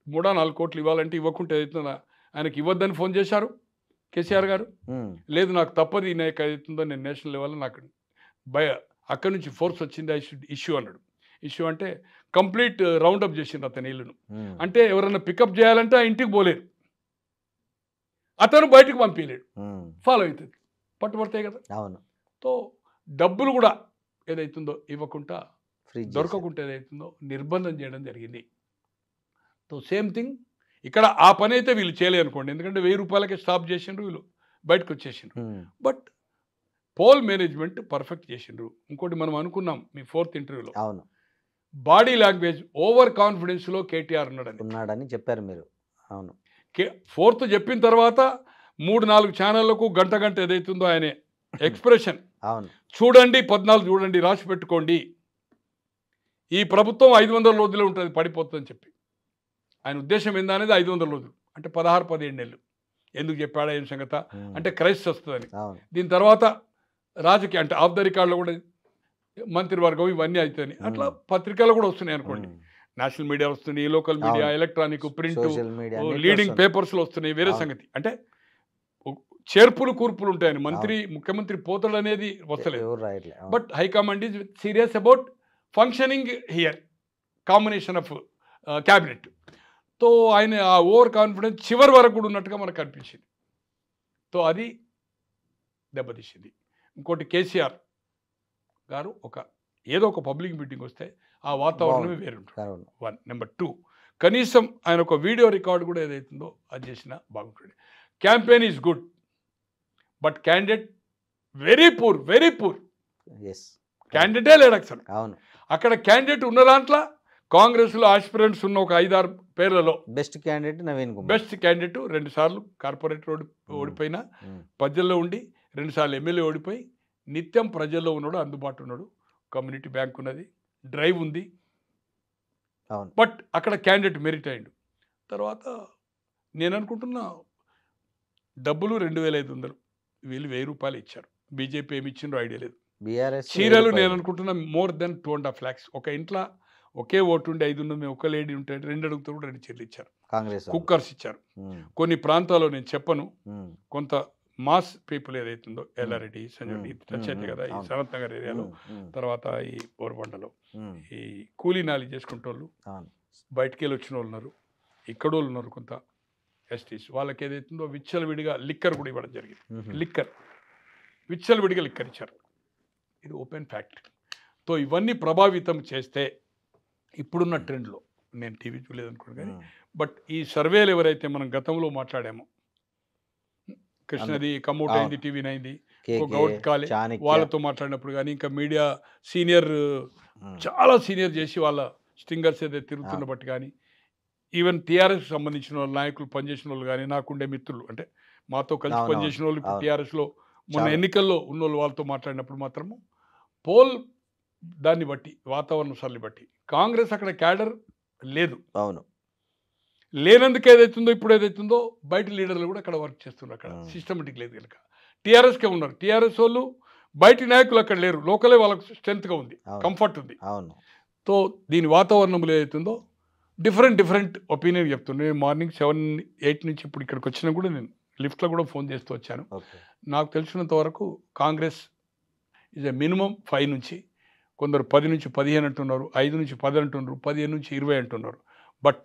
3-4 కోట్లు ఇవ్వాలంటే ఇవ్వకుంటే ఏదైతుందో ఆయనకి ఇవ్వద్దని ఫోన్ చేశారు కేసీఆర్ గారు. లేదు నాకు తప్పదు, ఈ నాయకు ఏదైతుందో నేను నేషనల్ లెవెల్లో నాకు అక్కడి నుంచి ఫోర్స్ వచ్చింది, ఐ షుడ్ ఇష్యూ అన్నాడు. ఇష్యూ అంటే కంప్లీట్ రౌండప్ చేసిండు అతని ఇల్లును. అంటే ఎవరైనా పికప్ చేయాలంటే ఆ ఇంటికి పోలేరు, అతను బయటకు పంపించలేడు, ఫాలో అవుతుంది, పట్టుబడతాయి కదా. సో డబ్బులు కూడా ఏదైతుందో ఇవ్వకుండా దొరకకుండా ఏదైతుందో నిర్బంధం చేయడం జరిగింది. సో సేమ్ థింగ్ ఇక్కడ ఆ పని అయితే వీళ్ళు చేయలేదు అనుకోండి, ఎందుకంటే 1000 రూపాయలకే స్టాప్ చేసిండ్రు, వీళ్ళు బయటకు వచ్చేసిండ్రు. బట్ పోల్ మేనేజ్మెంట్ పర్ఫెక్ట్ చేసిండ్రు. ఇంకోటి మనం అనుకున్నాం మీ 4th ఇంటర్వ్యూలో, బాడీ లాంగ్వేజ్ ఓవర్ కాన్ఫిడెన్స్లో కేటీఆర్ ఉన్నాడని చెప్పారు మీరు. అవును, 4th చెప్పిన తర్వాత 3-4 ఛానళ్లకు గంట ఏదైతుందో ఆయన ఎక్స్ప్రెషన్ చూడండి, 14 చూడండి, రాసి పెట్టుకోండి, ఈ ప్రభుత్వం 500 రోజులు ఉంటుంది పడిపోతుందని చెప్పి. ఆయన ఉద్దేశం ఏందా అనేది 500 రోజులు అంటే 16-17 నెలలు. ఎందుకు చెప్పాడా ఏం సంగత అంటే క్రైసిస్ వస్తుందని. దీని తర్వాత రాజకీయ అంటే ఆఫ్ ద రికార్డులో కూడా మంత్రివర్గం ఇవన్నీ అవుతాయని అట్లా పత్రికలు కూడా వస్తున్నాయి అనుకోండి. నేషనల్ మీడియా వస్తుంది, local media, electronic, print, leading పేపర్స్లో వస్తున్నాయి. వేరే సంగతి అంటే చేర్పులు కూర్పులు ఉంటాయని ముఖ్యమంత్రి పోతాడు అనేది వస్తలేదు. But high command is serious about functioning here, combination of cabinet. So ఆయన ఆ ఓవర్ కాన్ఫిడెన్స్ చివరి వరకు కూడా ఉన్నట్టుగా మనకు అనిపించింది. సో అది దెబ్బతీసింది. ఇంకోటి కేసీఆర్ గారు ఏదో ఒక పబ్లిక్ మీటింగ్ వస్తే ఆ వాతావరణమే వేరుంటుంది. 1. నెంబర్ 2, కనీసం ఆయన ఒక వీడియో రికార్డు కూడా ఏదైతుందో అది చేసినా బాగుంటుంది. Campaign is good but candidate very poor, very poor. క్యాండిడేటే లేడు అసలు. అక్కడ క్యాండిడేట్ ఉన్న దాంట్లో కాంగ్రెస్లో ఆస్పిరెంట్స్ ఉన్న ఒక 5-6 పేర్లలో బెస్ట్ క్యాండిడేట్ 2 సార్లు కార్పొరేటర్ ఓడిపోయినా, ప్రజల్లో ఉండి 2 సార్లు ఎమ్మెల్యే ఓడిపోయి నిత్యం ప్రజల్లో ఉన్నాడు, అందుబాటులో ఉన్నాడు, కమ్యూనిటీ బ్యాంక్ ఉన్నది, డ్రైవ్ ఉంది. బట్ అక్కడ క్యాండిడేట్ మెరిట్ అయ్యిండు. తర్వాత నేను అనుకుంటున్నా డబ్బులు 2500, వీళ్ళు 1000 రూపాయలు ఇచ్చారు. బీజేపీ ఏమి ఇచ్చిండ్రో ఐడియా లేదు. చీరలు నేను అనుకుంటున్నా more than 2.5 lakhs. ఒక ఇంట్లో ఒకే ఓటు ఉండి 5 ఉన్నది, ఒక లేడీ ఉంటే 2 అడుగుతూ కూడా 2 చీరలు ఇచ్చారు. కుక్కర్స్ ఇచ్చారు. కొన్ని ప్రాంతాల్లో నేను చెప్పను, కొంత మాస్ పీపుల్ ఏదైతుందో ఎల్లారెడ్డి, సంజయ్ వచ్చేది కదా ఈ సనత్ నగర్ ఏరియాలో, తర్వాత ఈ బోర్బండలో ఈ కూలీ నాలి చేసుకుంటోళ్ళు, బయటికి వెళ్ళి వచ్చిన వాళ్ళు ఉన్నారు, ఇక్కడ వాళ్ళు ఉన్నారు, కొంత ఎస్టీస్. వాళ్ళకి ఏదైతుందో విచ్చలవిడిగా లిక్కర్ కూడా ఇవ్వడం జరిగింది. విచ్చలవిడిగా లిక్కర్ ఇచ్చారు. ఇది ఓపెన్ ఫ్యాక్ట్. సో ఇవన్నీ ప్రభావితం చేస్తే ఇప్పుడున్న ట్రెండ్లో, నేను టీవీ చూడలేదనుకోండి కానీ, బట్ ఈ సర్వేలు ఎవరైతే మనం గతంలో మాట్లాడామో, కృష్ణది కమౌట్ అయింది, టీవీ 9ది, గౌడ్ కాలే, వాళ్ళతో మాట్లాడినప్పుడు కానీ, ఇంకా మీడియా సీనియర్ చాలా సీనియర్ చేసి వాళ్ళ స్టింగర్స్ ఏదైతే తిరుగుతున్న బట్టి కానీ, ఈవెన్ టీఆర్ఎస్ సంబంధించిన వాళ్ళ నాయకులు పనిచేసిన వాళ్ళు కానీ, నాకుండే మిత్రులు అంటే మాతో కలిసి పనిచేసిన వాళ్ళు ఇప్పుడు టీఆర్ఎస్లో మొన్న ఎన్నికల్లో ఉన్నోళ్ళు వాళ్ళతో మాట్లాడినప్పుడు మాత్రము పోల్ దాన్ని బట్టి, వాతావరణ సరళి బట్టి కాంగ్రెస్ అక్కడ క్యాడర్ లేదు. లేనందుకు ఏదైతుందో ఇప్పుడు ఏదైతుందో బయట లీడర్లు కూడా అక్కడ వర్క్ చేస్తున్నారు. అక్కడ సిస్టమేటిక్ లేదు కనుక టీఆర్ఎస్కే ఉన్నారు. టీఆర్ఎస్ వాళ్ళు బయట నాయకులు అక్కడ లేరు, లోకలే వాళ్ళకు స్ట్రెంత్గా ఉంది, కంఫర్ట్ ఉంది. సో దీని వాతావరణంలో ఏదైతుందో డిఫరెంట్ ఒపీనియన్ చెప్తున్నాను. నేను మార్నింగ్ 7-8 నుంచి ఇప్పుడు ఇక్కడికి వచ్చినా కూడా నేను లిఫ్ట్లో కూడా ఫోన్ చేస్తూ వచ్చాను. నాకు తెలిసినంత వరకు కాంగ్రెస్ ఈజ్ ఎ మినిమం 5 నుంచి, కొందరు 10 నుంచి 15 అంటున్నారు, 5 నుంచి 10 అంటున్నారు, 15 నుంచి 20 అంటున్నారు. But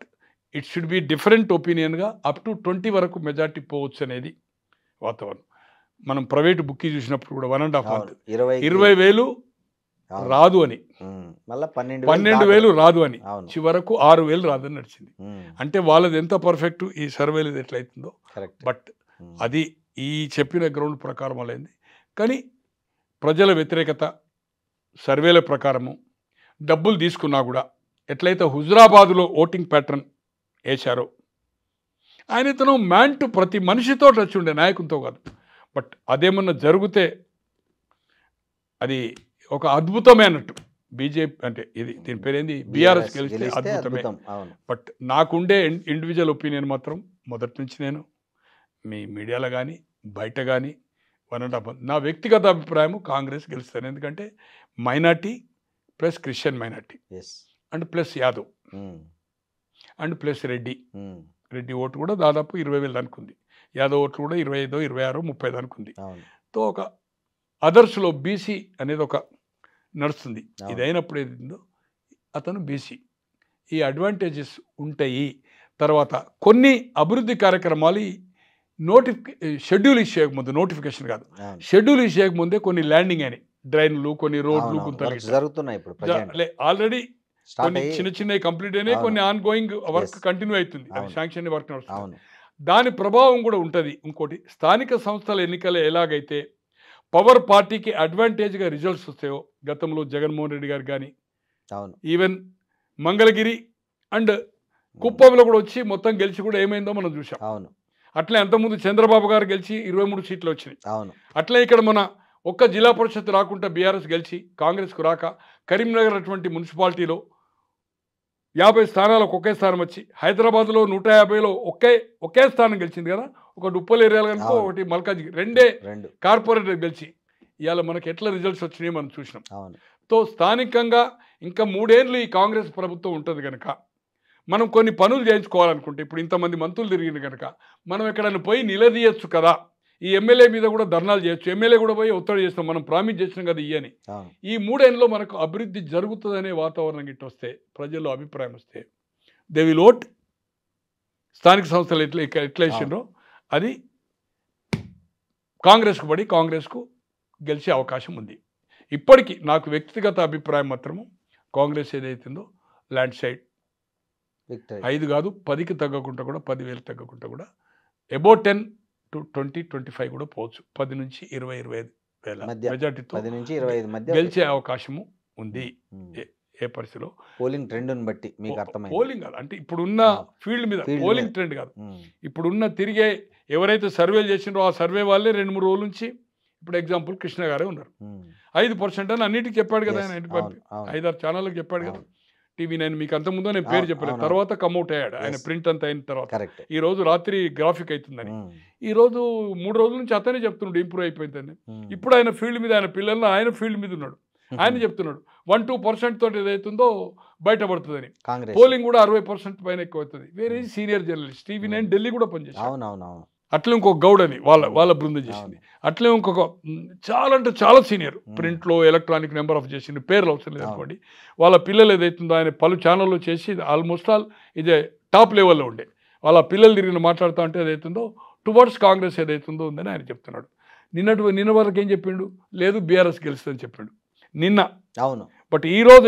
it should be different ఒపీనియన్గా అప్ టు 20 వరకు మెజార్టీ పోవచ్చు అనేది వాతావరణం. మనం ప్రైవేట్ బుక్కి చూసినప్పుడు కూడా 1.5 month 20,000 రాదు అని, 12,000 రాదు అని, చివరకు 6,000 రాదని నడిచింది. అంటే వాళ్ళది ఎంత పర్ఫెక్ట్ ఈ సర్వేలు ఎట్లయితుందో. బట్ అది ఈ చెప్పిన గ్రౌండ్ ప్రకారం అయింది. కానీ ప్రజల వ్యతిరేకత సర్వేల ప్రకారము డబ్బులు తీసుకున్నా కూడా ఎట్లయితే హుజురాబాదులో ఓటింగ్ ప్యాటర్న్ వేశారో ఆయనతను మ్యాన్ టు ప్రతి మనిషితో టచ్ ఉండే, నాయకునితో కాదు. బట్ అదేమన్నా జరిగితే అది ఒక అద్భుతమే అన్నట్టు. బీజేపీ అంటే ఇది దీని పేరేంది బీఆర్ఎస్ గెలిస్తే అద్భుతమే. బట్ నాకుండే ఇండివిజువల్ ఒపీనియన్ మాత్రం మొదటి నుంచి నేను మీ మీడియాలో కానీ బయట కానీ 1.5 నా వ్యక్తిగత అభిప్రాయం కాంగ్రెస్ గెలుస్తాను. ఎందుకంటే minority plus Christian minority and plus Yadav and plus Reddy vote కూడా దాదాపు 20,000 అనుకుంది. యాదవ్ ఓట్లు కూడా 25, 26, 30 అనుకుంది. తో ఒక అదర్స్లో బీసీ అనేది ఒక నడుస్తుంది. ఇది అయినప్పుడు ఏదో అతను బీసీ, ఈ అడ్వాంటేజెస్ ఉంటాయి. తర్వాత కొన్ని అభివృద్ధి కార్యక్రమాలు షెడ్యూల్ ఇచ్చేయకముందు, నోటిఫికేషన్ కాదు, షెడ్యూల్ ఇచ్చేయకముందే కొన్ని ల్యాండింగ్ అయినాయి. డ్రైన్లు, కొన్ని రోడ్లు జరుగుతున్నాయి. ఆల్రెడీ కొన్ని చిన్న చిన్నవి కంప్లీట్ అయినాయి, కొన్ని ఆన్ గోయింగ్ వర్క్ కంటిన్యూ అవుతుంది. శాంక్షన్ వర్క్ నడుస్తుంది. దాని ప్రభావం కూడా ఉంటుంది. ఇంకోటి, స్థానిక సంస్థల ఎన్నికలు ఎలాగైతే పవర్ పార్టీకి అడ్వాంటేజ్గా రిజల్ట్స్ వస్తాయో, గతంలో జగన్మోహన్ రెడ్డి గారు కానీ ఈవెన్ మంగళగిరి అండ్ కుప్పంలో కూడా వచ్చి మొత్తం గెలిచి కూడా ఏమైందో మనం చూసాం. అట్లే అంతకుముందు చంద్రబాబు గారు గెలిచి 23 సీట్లు వచ్చినాయి. అట్లే ఇక్కడ మన ఒక్క జిల్లా పరిషత్ రాకుండా బీఆర్ఎస్ గెలిచి కాంగ్రెస్కు రాక కరీంనగర్ అటువంటి మున్సిపాలిటీలో 50 స్థానాలకు ఒకే స్థానం వచ్చి, హైదరాబాద్లో 150లో ఒకే స్థానం గెలిచింది కదా. ఒకటి ఉప్పల్ ఏరియాలో కనుక, ఒకటి మల్కాజ్గిరి, రెండే కార్పొరేటర్ గెలిచి ఇవాళ మనకి ఎట్లా రిజల్ట్స్ వచ్చినాయి మనం చూసినాం. తో స్థానికంగా ఇంకా 3 ఏళ్ళు ఈ కాంగ్రెస్ ప్రభుత్వం ఉంటుంది కనుక మనం కొన్ని పనులు చేయించుకోవాలనుకుంటే, ఇప్పుడు ఇంతమంది మంత్రులు తిరిగింది కనుక మనం ఎక్కడైనా పోయి నిలదీయచ్చు కదా. ఈ ఎమ్మెల్యే మీద కూడా ధర్నాలు చేయొచ్చు, ఎమ్మెల్యే కూడా పోయి ఒత్తిడి చేస్తాం, మనం ప్రామిస్ చేసినాం కదా ఇయ్యని. ఈ 3 ఏళ్ళలో మనకు అభివృద్ధి జరుగుతుందనే వాతావరణం గిట్ట వస్తే, ప్రజల్లో అభిప్రాయం వస్తే, దే విల్ ఓట్. స్థానిక సంస్థలు ఎట్లా ఇచ్చిండ్రో అది కాంగ్రెస్కు పడి కాంగ్రెస్కు గెలిచే అవకాశం ఉంది. ఇప్పటికీ నాకు వ్యక్తిగత అభిప్రాయం మాత్రము కాంగ్రెస్ ఏదైతుందో ల్యాండ్ సైడ్ 5 కాదు 10కి తగ్గకుండా కూడా, 10,000 తగ్గకుండా కూడా అబౌట్ 10 to 20, 25 కూడా పోవచ్చు. 10 నుంచి 20, 25,000 మెజార్టీతో గెలిచే అవకాశము ఉంది. ఏ పరిస్థితిలో పోలింగ్ ట్రెండ్ని బట్టి మీకు అర్థమైంది. పోలింగ్ కాదు అంటే ఇప్పుడున్న ఫీల్డ్ మీద పోలింగ్ ట్రెండ్ కాదు. ఇప్పుడున్న తిరిగే ఎవరైతే సర్వేలు చేసిండ్రో ఆ సర్వే వాళ్ళే 2-3 రోజుల నుంచి, ఇప్పుడు ఎగ్జాంపుల్ కృష్ణ గారే ఉన్నారు, 5% అని అన్నిటికీ చెప్పాడు కదా ఆయన. 5-6 ఛానళ్ళకి చెప్పాడు కదా. TV9 మీకు అంతకుముందు నేను పేరు చెప్పలేదు, తర్వాత కమ్అట్ అయ్యాడు ఆయన ప్రింట్ అంతా అయిన తర్వాత. ఈ రోజు రాత్రి గ్రాఫిక్ అవుతుందని, ఈ రోజు 3 రోజుల నుంచి అతనే చెప్తున్నాడు ఇంప్రూవ్ అయిపోయిందని. ఇప్పుడు ఆయన ఫీల్డ్ మీద, ఆయన పిల్లల్లో ఆయన ఫీల్డ్ మీద ఉన్నాడు, ఆయన చెప్తున్నాడు 1-2% తోటి ఏదైతుందో బయటపడుతుందని. పోలింగ్ కూడా 60% పైన ఎక్కువ అవుతుంది. వేరే సీనియర్ జర్నలిస్ట్ TV9 ఢిల్లీ కూడా పనిచేస్తాడు. అట్లే ఇంకొక గౌడ్ అని వాళ్ళ బృందం చేసింది. అట్లే ఇంకొక చాలా అంటే చాలా సీనియర్ ప్రింట్లో ఎలక్ట్రానిక్ నెంబర్ ఆఫ్ చేసింది, పేర్లు అవసరం లేదు అనుకోండి. వాళ్ళ పిల్లలు ఏదైతుందో ఆయన పలు ఛానల్లో చేసి ఆల్మోస్ట్ ఆల్ ఇదే టాప్ లెవెల్లో ఉండే వాళ్ళ పిల్లలు తిరిగి మాట్లాడుతూ ఉంటే ఏదైతుందో టువర్డ్స్ కాంగ్రెస్ ఏదైతుందో ఉందని ఆయన చెప్తున్నాడు. నిన్న వరకు ఏం చెప్పిండు, లేదు బీఆర్ఎస్ గెలుస్తుందని చెప్పిండు నిన్న. బట్ ఈ రోజు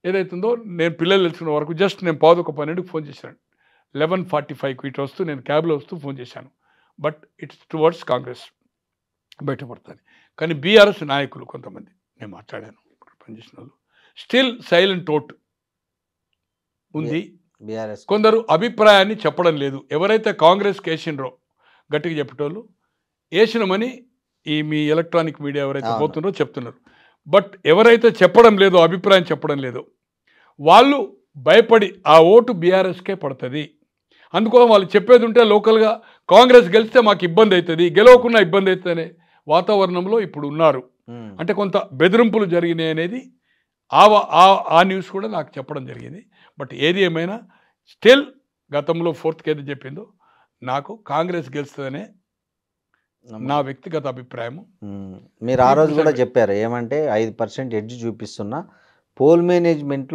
ఏదైతుందో నేను పిల్లలు తెలుసుకున్న వరకు జస్ట్ నేను 11:12కి ఫోన్ చేశాను. 11:45కి ఇటు వస్తూ నేను క్యాబ్లో వస్తూ ఫోన్ చేశాను. బట్ ఇట్స్ టువర్డ్స్ కాంగ్రెస్ బయటపడుతుంది. కానీ బీఆర్ఎస్ నాయకులు కొంతమంది నేను మాట్లాడాను, పనిచేసిన వాళ్ళు స్టిల్ సైలెంట్ ఓట్ ఉంది. కొందరు అభిప్రాయాన్ని చెప్పడం లేదు. ఎవరైతే కాంగ్రెస్కి వేసిండ్రో గట్టిగా చెప్పేటోళ్ళు వేసినామని ఈ మీ ఎలక్ట్రానిక్ మీడియా ఎవరైతే పోతున్నారో చెప్తున్నారు. బట్ ఎవరైతే చెప్పడం లేదో, అభిప్రాయం చెప్పడం లేదో, వాళ్ళు భయపడి ఆ ఓటు బీఆర్ఎస్కే పడుతుంది. అందుకోసం వాళ్ళు చెప్పేది ఉంటే లోకల్గా కాంగ్రెస్ గెలిస్తే మాకు ఇబ్బంది అవుతుంది, గెలవకుండా ఇబ్బంది అవుతుందనే వాతావరణంలో ఇప్పుడు ఉన్నారు. అంటే కొంత బెదిరింపులు జరిగినాయి అనేది ఆ న్యూస్ కూడా నాకు చెప్పడం జరిగింది. బట్ ఏది ఏమైనా స్టిల్ గతంలో 4th ఏది చెప్పిందో నాకు కాంగ్రెస్ గెలుస్తుందనే నా వ్యక్తిగత అభిప్రాయము. మీరు ఆ రోజు కూడా చెప్పారు ఏమంటే 5% ఎడ్జ్ చూపిస్తున్నా పోల్ మేనేజ్మెంట్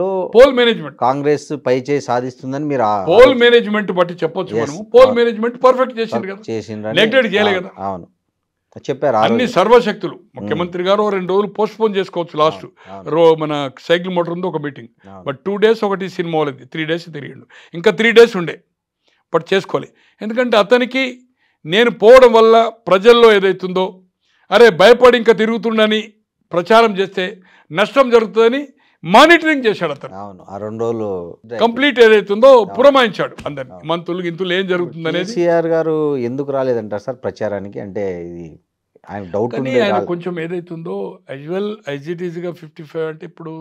కాంగ్రెస్ పై చేయి సాధిస్తుందని మీరు పోల్ మేనేజ్మెంట్ బట్టి చెప్పొచ్చు. మనము పోల్ మేనేజ్మెంట్ పర్ఫెక్ట్ చేసిండ్రు, నెగ్లెక్ట్ చేయలే కదా. అవును చెప్పారు. అన్ని సర్వశక్తులు ముఖ్యమంత్రి గారు 2 రోజులు పోస్ట్ పోన్ చేసుకోవచ్చు. లాస్ట్ మన సైకిల్ మోటార్ ఉంది ఒక మీటింగ్, బట్ 2 days ఒకటి సినిమా వాళ్ళది 3 days తిరిగిండు. ఇంకా 3 days ఉండే బట్ చేసుకోలే. ఎందుకంటే అతనికి నేను పోవడం వల్ల ప్రజల్లో ఏదైతుందో అరే భయపడి ఇంకా తిరుగుతుండని ప్రచారం చేస్తే నష్టం జరుగుతుందని మానిటరింగ్ చేశాడు అతను. అవును, ఆ 2 రోజులు కంప్లీట్ ఏదైతుందో పురమాయించాడు అందరినీ, మంత్రులు గింతులు ఏం జరుగుతుంది అనేది. కేసీఆర్ గారు ఎందుకు రాలేదంటారు సార్ ప్రచారానికి? అంటే ఇది ఆయన డౌట్ కానీ ఉంది. ఆయన కొంచెం ఏదైతుందో యాజ్ ఇట్ ఈజ్గా 55 అంటే ఇప్పుడు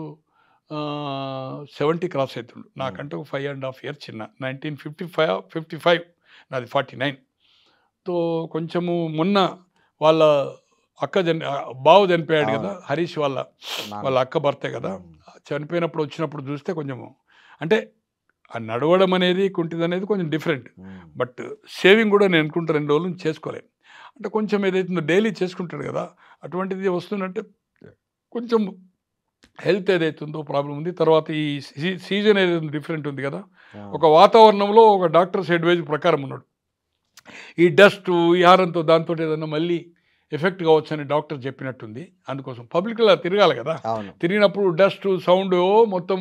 70 క్రాస్ అవుతుండు. నాకంటే ఒక 5.5 years చిన్న. 1955 నాది 49. తో కొంచెము మొన్న వాళ్ళ అక్క బావ చనిపోయాడు కదా, హరీష్ వాళ్ళ అక్క భర్తే కదా, చనిపోయినప్పుడు వచ్చినప్పుడు చూస్తే కొంచెము అంటే ఆ నడవడం అనేది కుంటిది అనేది కొంచెం డిఫరెంట్. బట్ సేవింగ్ కూడా నేను అనుకుంటా 2 రోజుల నుంచి చేసుకోలేను. అంటే కొంచెం ఏదైతుందో డైలీ చేసుకుంటాడు కదా, అటువంటిది వస్తుందంటే కొంచెం హెల్త్ ఏదైతుందో ప్రాబ్లం ఉంది. తర్వాత ఈ సీజన్ ఏదైతే డిఫరెంట్ ఉంది కదా, ఒక వాతావరణంలో ఒక డాక్టర్స్ అడ్వైజ్ ప్రకారం ఉన్నాడు. ఈ డస్ట్ ఈ హారంతో దాంతో ఏదన్నా మళ్ళీ ఎఫెక్ట్ కావచ్చు అని డాక్టర్ చెప్పినట్టుంది. అందుకోసం పబ్లిక్లో తిరగాలి కదా, తిరిగినప్పుడు డస్ట్ సౌండ్ మొత్తం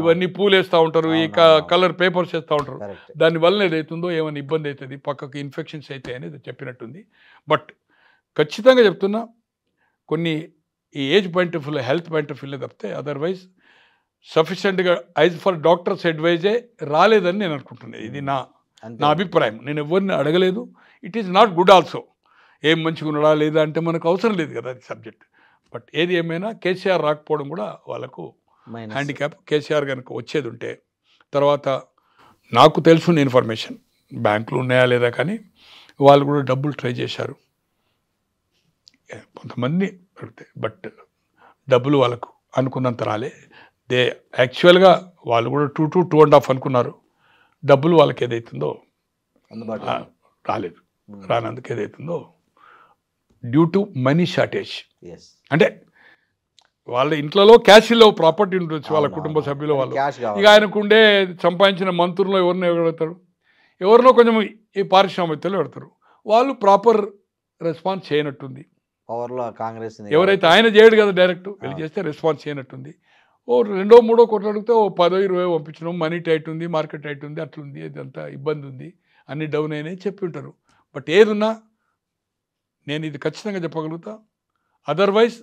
ఇవన్నీ పూలు వేస్తూ ఉంటారు, ఈ కలర్ పేపర్స్ వేస్తూ ఉంటారు. దానివల్ల ఏదైతుందో ఏమైనా ఇబ్బంది అవుతుంది, పక్కకి ఇన్ఫెక్షన్స్ అయితే అనేది చెప్పినట్టుంది. బట్ ఖచ్చితంగా చెప్తున్నా, కొన్ని ఈ age point of view health point of వ్యూలో తప్పితే అదర్వైజ్ సఫిషియెంట్గా యాజ్ ఫర్ డాక్టర్స్ అడ్వైజే రాలేదని నేను అనుకుంటున్నాను. ఇది నా అభిప్రాయం. నేను ఎవరిని అడగలేదు. It is not good also. ఏం మంచిగా ఉన్నాడా లేదా అంటే మనకు అవసరం లేదు కదా అది సబ్జెక్ట్. బట్ ఏది ఏమైనా కేసీఆర్ రాకపోవడం కూడా వాళ్ళకు హ్యాండిక్యాప్. కేసీఆర్ కనుక వచ్చేది ఉంటే, తర్వాత నాకు తెలుసున్న ఇన్ఫర్మేషన్ బ్యాంకులు ఉన్నాయా లేదా కానీ వాళ్ళు కూడా డబ్బులు ట్రై చేశారు కొంతమంది అడిగితే, బట్ డబ్బులు వాళ్ళకు అనుకున్నంత రాలే. యాక్చువల్గా వాళ్ళు కూడా 2 to 2.5 అనుకున్నారు. డబ్బులు వాళ్ళకి ఏదైతుందో రాలేదు. రానందుకు ఏదైతుందో డ్యూ టు మనీ షార్టేజ్. అంటే వాళ్ళ ఇంట్లో క్యాష్ లేవు, ప్రాపర్టీ ఉండొచ్చు వాళ్ళ కుటుంబ సభ్యులు వాళ్ళు. ఇక ఆయనకుండే సంపాదించిన మంత్రుల్లో ఎవరినో పెడతారు, ఎవరినో కొంచెం ఈ పారిశ్రామికతలు పెడతారు. వాళ్ళు ప్రాపర్ రెస్పాన్స్ చేయనట్టుంది. కాంగ్రెస్ ఎవరైతే ఆయన చేయడు కదా, డైరెక్ట్ వెళ్ళి చేస్తే రెస్పాన్స్ చేయనట్టుంది. ఓ 2 3 కోట్లు అడిగితే ఓ 10 20 పంపించినాం, మనీ టైట్ ఉంది, మార్కెట్ టైట్ ఉంది, అట్లుంది, ఇదంతా ఇబ్బంది ఉంది, అన్ని డౌన్ అయినాయి చెప్పి ఉంటారు. బట్ ఏదున్నా నేను ఇది ఖచ్చితంగా చెప్పగలుగుతా, అదర్వైజ్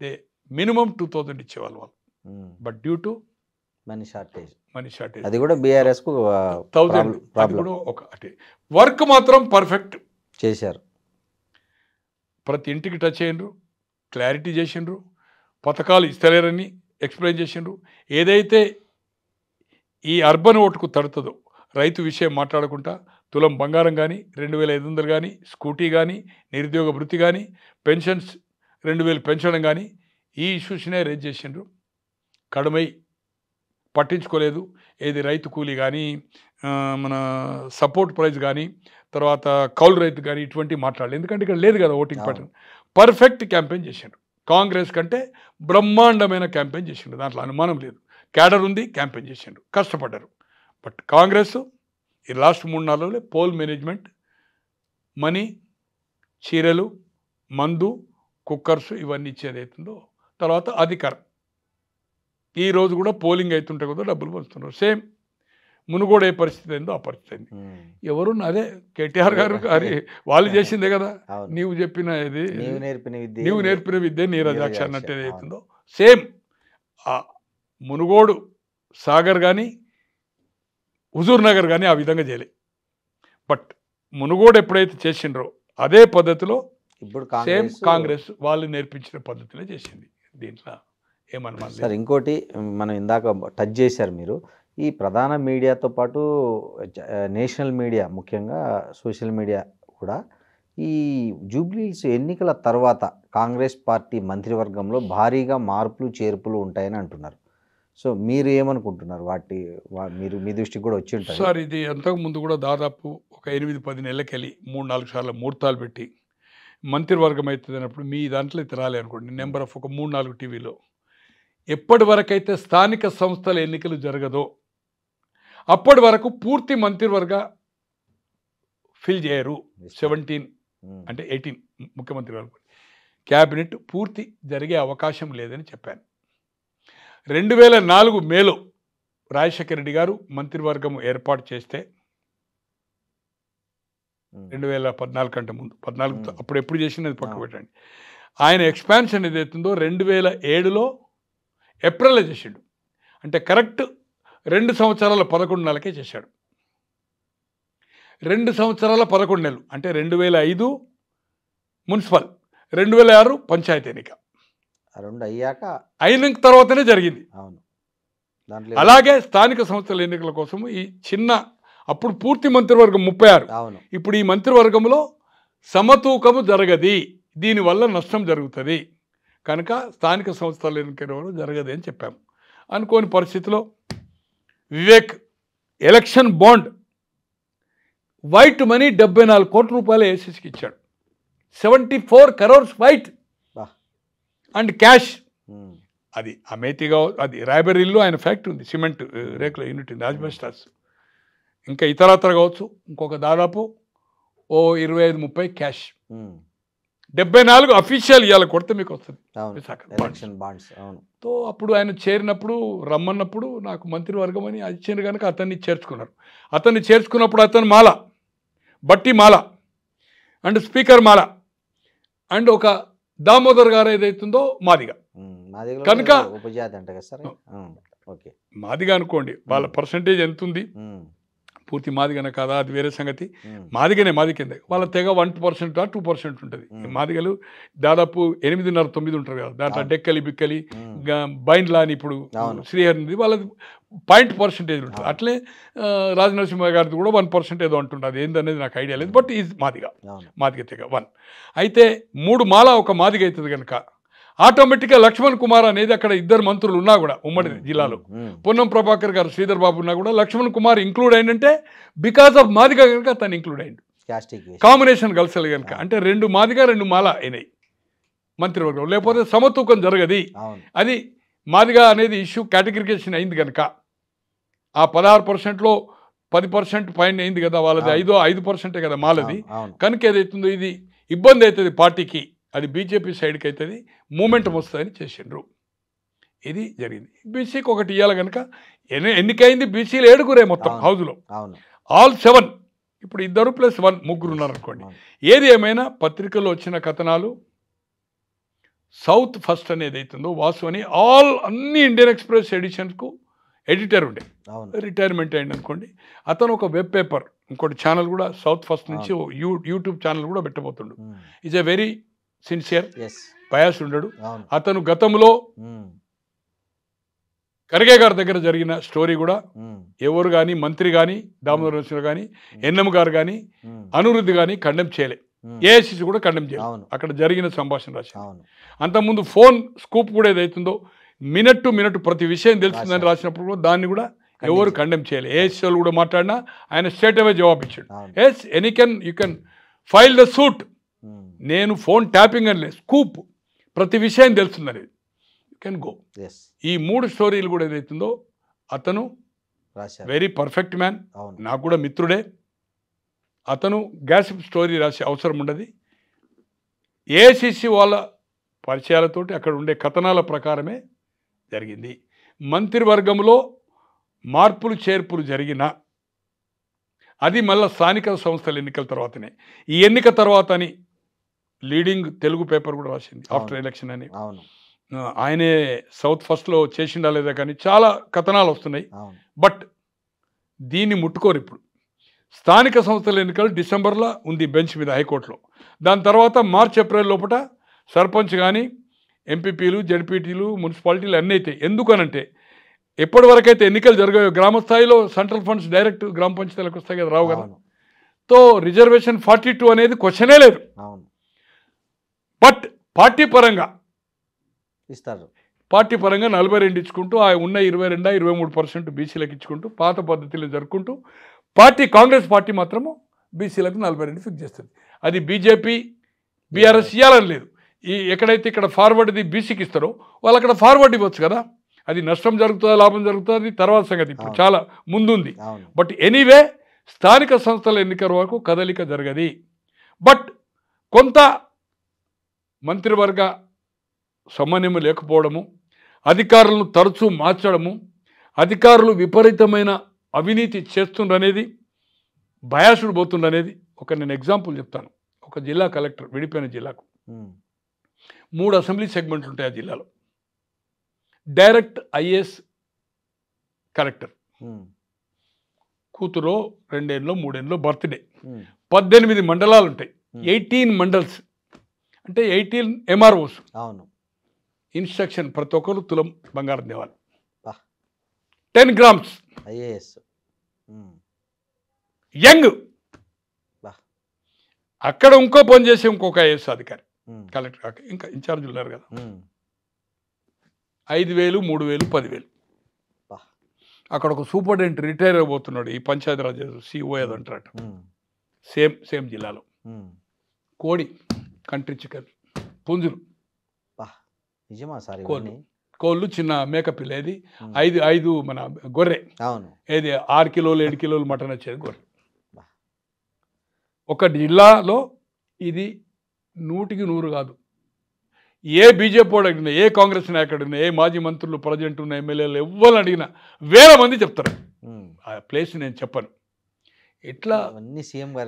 దే మినిమం 2000 ఇచ్చేవాళ్ళు వాళ్ళు. But due to money shortage అది కూడా బీఆర్ఎస్ కు 1000 కూడా ఒకటి. వర్క్ మాత్రం పర్ఫెక్ట్ చేశారు. ప్రతి ఇంటికి టచ్ అయ్యిండ్రు, క్లారిటీ చేసిండ్రు, పథకాలు ఇస్తలేరని ఎక్స్ప్లెయిన్ చేసిండ్రు. ఏదైతే ఈ అర్బన్ ఓటుకు తడుతుందో రైతు విషయం మాట్లాడకుండా తులం బంగారం కానీ 2500 కానీ స్కూటీ కానీ నిరుద్యోగ వృత్తి కానీ పెన్షన్స్ 2000 పెంచడం కానీ ఈ ఇష్యూస్నే రేజ్ చేసిండ్రు. కడమై పట్టించుకోలేదు. ఏది రైతు కూలీ కానీ మన సపోర్ట్ ప్రైస్ కానీ తర్వాత కౌలు రైతు కానీ ఇటువంటి మాట్లాడలేదు. ఎందుకంటే ఇక్కడ లేదు కదా ఓటింగ్ ప్యాటర్న్. పర్ఫెక్ట్ క్యాంపెయిన్ చేసిండ్రు. కాంగ్రెస్ కంటే బ్రహ్మాండమైన క్యాంపెయిన్ చేసిండ్రు, దాంట్లో అనుమానం లేదు. క్యాడర్ ఉంది, క్యాంపెయిన్ చేసిండ్రు, కష్టపడ్డారు. బట్ కాంగ్రెస్ ఈ లాస్ట్ 3-4 రోజులే పోల్ మేనేజ్మెంట్, మనీ, చీరలు, మందు, కుక్కర్స్ ఇవన్నీ ఇచ్చేది అవుతుందో, తర్వాత అధికారం. ఈరోజు కూడా పోలింగ్ అవుతుంటే కూడా డబ్బులు పంచుతున్నారు. సేమ్ మునుగోడు ఏ పరిస్థితి అయిందో ఆ పరిస్థితి అయింది. ఎవరు అదే కేటీఆర్ గారు అది వాళ్ళు చేసిందే కదా. నీవు చెప్పిన ఇది నీవు నేర్పిన విద్య నీరజాక్ష అన్నట్టు ఏదైతుందో సేమ్ ఆ మునుగోడు సాగర్ కానీ హుజూర్ నగర్ కానీ ఆ విధంగా చేయలే. బట్ మునుగోడు ఎప్పుడైతే చేసిండ్రో అదే పద్ధతిలో ఇప్పుడు సేమ్ కాంగ్రెస్ వాళ్ళు నేర్పించిన పద్ధతిలో చేసింది. దీంట్లో ఏమన్నా సార్ ఇంకోటి మనం ఇందాక టచ్ చేశారు మీరు, ఈ ప్రధాన మీడియాతో పాటు నేషనల్ మీడియా ముఖ్యంగా సోషల్ మీడియా కూడా ఈ జూబ్లీహిల్స్ ఎన్నికల తర్వాత కాంగ్రెస్ పార్టీ మంత్రివర్గంలో భారీగా మార్పులు చేర్పులు ఉంటాయని అంటున్నారు. సో మీరు ఏమనుకుంటున్నారు? మీరు మీ దృష్టికి కూడా వచ్చి ఉంటారు సార్. ఇది అంతకుముందు కూడా దాదాపు ఒక 8-10 నెలలకెళ్ళి 3-4 సార్లు ముహూర్తాలు పెట్టి మంత్రివర్గం అవుతుంది అన్నప్పుడు మీ దాంట్లో అయితే రాలే అనుకోండి, నెంబర్ ఆఫ్ ఒక 3-4 టీవీలో ఎప్పటి వరకైతే స్థానిక సంస్థల ఎన్నికలు జరగదో అప్పటి వరకు పూర్తి మంత్రివర్గ ఫిల్ చేయరు. 17 అంటే 18 ముఖ్యమంత్రి వర్గం క్యాబినెట్ పూర్తి జరిగే అవకాశం లేదని చెప్పాను. 2004 మేలో రాజశేఖర రెడ్డి గారు మంత్రివర్గం ఏర్పాటు చేస్తే 2014 కంటే ముందు 14 అప్పుడు ఎప్పుడు చేసినది పక్కకు పెట్టండి. ఆయన ఎక్స్పాన్షన్ ఏదైతుందో 2007లో ఏప్రిల్లో చేసిండు. అంటే కరెక్ట్ 2 సంవత్సరాల 11 నెలలకే చేశాడు. 2 సంవత్సరాల 11 నెలలు అంటే 2005 మున్సిపల్, 2006 పంచాయతీ ఎన్నిక అయిన తర్వాతనే జరిగింది. అలాగే స్థానిక సంస్థల ఎన్నికల కోసం ఈ చిన్న అప్పుడు పూర్తి మంత్రివర్గం 36, ఇప్పుడు ఈ మంత్రివర్గంలో సమతూకము జరగది, దీనివల్ల నష్టం జరుగుతుంది కనుక స్థానిక సంస్థల ఎన్నికల జరగదు అని చెప్పాము. అనుకోని పరిస్థితిలో Vivek election bond white money 74 కోట్ల రూపాయలు ఏసీసీకి ఇచ్చాడు. 74 crores వైట్ అండ్ క్యాష్. అది అమేతిగా, అది రాయబరీలో ఆయన ఫ్యాక్టరీ ఉంది, సిమెంట్ రేకుల యూనిట్ ఉంది, ఆజ్బెస్టాస్, ఇంకా ఇతరత్ర కావచ్చు. ఇంకొక దాదాపు 25-30 క్యాష్. 74 అఫీషియల్ ఇవాళ కొడితే మీకు వస్తుంది తో. అప్పుడు ఆయన చేరినప్పుడు రమ్మన్నప్పుడు నాకు మంత్రివర్గం అని ఇచ్చింది కనుక అతన్ని చేర్చుకున్నారు. అతన్ని చేర్చుకున్నప్పుడు అతను మాల, బట్టి మాల అండ్ స్పీకర్ మాల అండ్ ఒక దామోదర్ గారు ఏదైతుందో మాదిగా కనుక మాదిగా అనుకోండి. వాళ్ళ పర్సంటేజ్ ఎంత ఉంది, పూర్తి మాదిగనే కాదా అది వేరే సంగతి. మాదిగనే, మాది కింద వాళ్ళ తెగ 1% 2% ఉంటుంది. మాదిగలు దాదాపు 8.5-9 ఉంటారు కదా. దాంట్లో డెక్కలి బిక్కలి బైండ్లా అని ఇప్పుడు శ్రీహరి వాళ్ళది 0.% ఉంటుంది. అట్లే రాజనరసింహ గారిది కూడా 1% ఏదో అంటుంది. అది ఏందనేది నాకు ఐడియా లేదు. బట్ ఈజ్ మాదిగ తెగ 1. అయితే 3 మాల ఒక మాదిగ అవుతుంది కనుక ఆటోమేటిక్గా లక్ష్మణ్ కుమార్ అనేది అక్కడ 2 మంత్రులు ఉన్నా కూడా ఉమ్మడి జిల్లాలో, పొన్నం ప్రభాకర్ గారు, శ్రీధర్ బాబు ఉన్నా కూడా లక్ష్మణ్ కుమార్ ఇంక్లూడ్ అయిందంటే బికాస్ ఆఫ్ మాదిగా కనుక తను ఇంక్లూడ్ అయింది. కాంబినేషన్ కలిసలు కనుక అంటే 2 మాదిగా 2 మాల అయినాయి మంత్రివర్గం. లేకపోతే సమతూకం జరగది. అది మాదిగా అనేది ఇష్యూ కేటగిరికేషన్ అయింది కనుక ఆ 16%లో 10% పైన అయింది కదా వాళ్ళది, 5% కదా మాలది. కనుక ఏదైతుందో ఇది ఇబ్బంది అవుతుంది పార్టీకి, అది బీజేపీ సైడ్కి అవుతుంది, మూమెంటం వస్తుందని చేసిండ్రు. ఇది జరిగింది. బీసీకి ఒకటి ఇవ్వాలి కనుక ఎన్నికైంది. బీసీలు 7 మొత్తం హౌస్లో, ఆల్ 7. ఇప్పుడు 2 + 1 3 ఉన్నారు అనుకోండి. ఏది ఏమైనా పత్రికల్లో వచ్చిన కథనాలు సౌత్ ఫస్ట్ అనేది అవుతుందో వాసు అని అన్ని ఇండియన్ ఎక్స్ప్రెస్ ఎడిషన్స్కు ఎడిటర్ ఉండే, రిటైర్మెంట్ అయింది అనుకోండి. అతను ఒక వెబ్ పేపర్, ఇంకోటి ఛానల్ కూడా సౌత్ ఫస్ట్ నుంచి యూట్యూబ్ ఛానల్ కూడా పెట్టబోతుండు. Is a very sincere, bias ఉండడు. అతను గతంలో ఖర్గే గారి దగ్గర జరిగిన స్టోరీ కూడా ఎవరు కానీ, మంత్రి కానీ, దామోదర్ నరసింహ కానీ, ఎన్ఎం గారు కానీ, అనిరుద్ధ్ కానీ కండెమ్ చేయలే. ఏఐసిసి కూడా కండెమ్ చేయలేదు. అక్కడ జరిగిన సంభాషణ రాసి. అంతకుముందు ఫోన్ స్కూప్ కూడా ఏదైతుందో మినిట్ టు మినిట్ ప్రతి విషయం తెలుస్తుందని రాసినప్పుడు కూడా దాన్ని కూడా ఎవరు కండెమ్ చేయలేదు. ఏఐసిసి వాళ్ళు కూడా మాట్లాడినా ఆయన స్ట్రేట్ అవే జవాబు ఇచ్చాడు. Yes you can file the suit. నేను ఫోన్ ట్యాపింగ్ అని లేదు, స్కూప్, ప్రతి విషయం తెలుస్తుందనేది, యూ కెన్ గో. ఈ 3 స్టోరీలు కూడా ఏదైతుందో అతను వెరీ పర్ఫెక్ట్ మ్యాన్, నాకు కూడా మిత్రుడే. అతను గ్యాసిప్ స్టోరీ రాసే అవసరం ఉండదు. ఏఐసిసి వాళ్ళ పరిచయాలతోటి అక్కడ ఉండే కథనాల ప్రకారమే జరిగింది. మంత్రివర్గంలో మార్పులు చేర్పులు జరిగిన అది మళ్ళీ స్థానిక సంస్థల ఎన్నికల తర్వాతనే. ఈ ఎన్నిక తర్వాత అని లీడింగ్ తెలుగు పేపర్ కూడా రాసింది ఆఫ్టర్ ఎలక్షన్ అని. ఆయనే సౌత్ ఫస్ట్లో చేసిండా లేదా కానీ చాలా కథనాలు వస్తున్నాయి. బట్ దీన్ని ముట్టుకోరు. ఇప్పుడు స్థానిక సంస్థల ఎన్నికలు డిసెంబర్లో ఉంది బెంచ్ మీద హైకోర్టులో. దాని తర్వాత మార్చ్ ఏప్రిల్ లోపల సర్పంచ్ కానీ, ఎంపీపీలు, జడ్పీటీలు, మున్సిపాలిటీలు అన్నీ అవుతాయి. ఎందుకనంటే ఎప్పటి వరకైతే ఎన్నికలు జరిగాయో గ్రామ స్థాయిలో సెంట్రల్ ఫండ్స్ డైరెక్ట్ గ్రామ పంచాయతీలకు వస్తాయి కదా, రావు కదా. తో రిజర్వేషన్ 42 అనేది క్వశ్చనే లేదు. బట్ పార్టీ పరంగా ఇస్తారు. పార్టీ పరంగా 42 ఇచ్చుకుంటూ ఆ ఉన్న 22-23% బీసీలకు ఇచ్చుకుంటూ పాత పద్ధతిలో జరుపుకుంటూ కాంగ్రెస్ పార్టీ మాత్రము బీసీలకు 42 ఫిక్స్ చేస్తుంది. అది బీజేపీ, బీఆర్ఎస్ ఇవ్వాలని లేదు. ఎక్కడైతే ఇక్కడ ఫార్వర్డ్ది బీసీకి ఇస్తారో వాళ్ళు అక్కడ ఫార్వర్డ్ ఇవ్వచ్చు కదా. అది నష్టం జరుగుతుందా లాభం జరుగుతుందా అది తర్వాత సంగతి, ఇప్పుడు చాలా ముందుంది. బట్ ఎనీవే స్థానిక సంస్థల ఎన్నికల వరకు కదలిక జరగది. బట్ కొంత మంత్రివర్గ సమన్వయం లేకపోవడము, అధికారులను తరచూ మార్చడము, అధికారులు విపరీతమైన అవినీతి చేస్తుండనేది, బయాసుడు పోతుండనేది నేను ఎగ్జాంపుల్ చెప్తాను. ఒక జిల్లా కలెక్టర్, విడిపోయిన జిల్లాకు 3 అసెంబ్లీ సెగ్మెంట్లు ఉంటాయి ఆ జిల్లాలో. డైరెక్ట్ ఐఏఎస్ కలెక్టర్ కూతురో 2 ఏళ్ళలో 3 ఏళ్ళలో బర్త్డే. 18 మండలాలు ఉంటాయి. 18 మండల్స్ అంటే 18 ఎంఆర్ఓస్. అవును. ఇన్స్ట్రక్షన్ ప్రతి ఒక్కరు తులం బంగారం దేవాలి, 10 గ్రామ్స్. IAS young. అక్కడ ఇంకో పని చేసే ఇంకొక ఐఏఎస్ అధికారి కలెక్టర్ కాక ఇంకా ఇన్ఛార్జ్ ఉన్నారు కదా, 5,000, 3,000, 10,000. అక్కడ ఒక సూపరింటెండెంట్ రిటైర్ అయిపోతున్నాడు, ఈ పంచాయతీరాజ్ సిఓ ఏదో అంటారట. సేమ్ జిల్లాలో. కోడి, కంట్రీ చికెన్, పుంజులు, నిజమా సార్? కోళ్ళు, చిన్న మేకపిల్ల, ఏది 5 మన గొర్రె, ఏది 6 కిలోలు 7 కిలోలు మటన్ వచ్చేది గొర్రె. ఒక జిల్లాలో ఇది 100కి 100 కాదు. ఏ బీజేపీ వాడు అడిగినా, ఏ కాంగ్రెస్ నాయకుడు అడిగినా, ఏ మాజీ మంత్రులు, ప్రెసిడెంట్ ఉన్న ఎమ్మెల్యేలు ఎవరు అడిగినా 1000 మంది చెప్తారు. ఆ ప్లేస్ నేను చెప్పను. ఇట్లా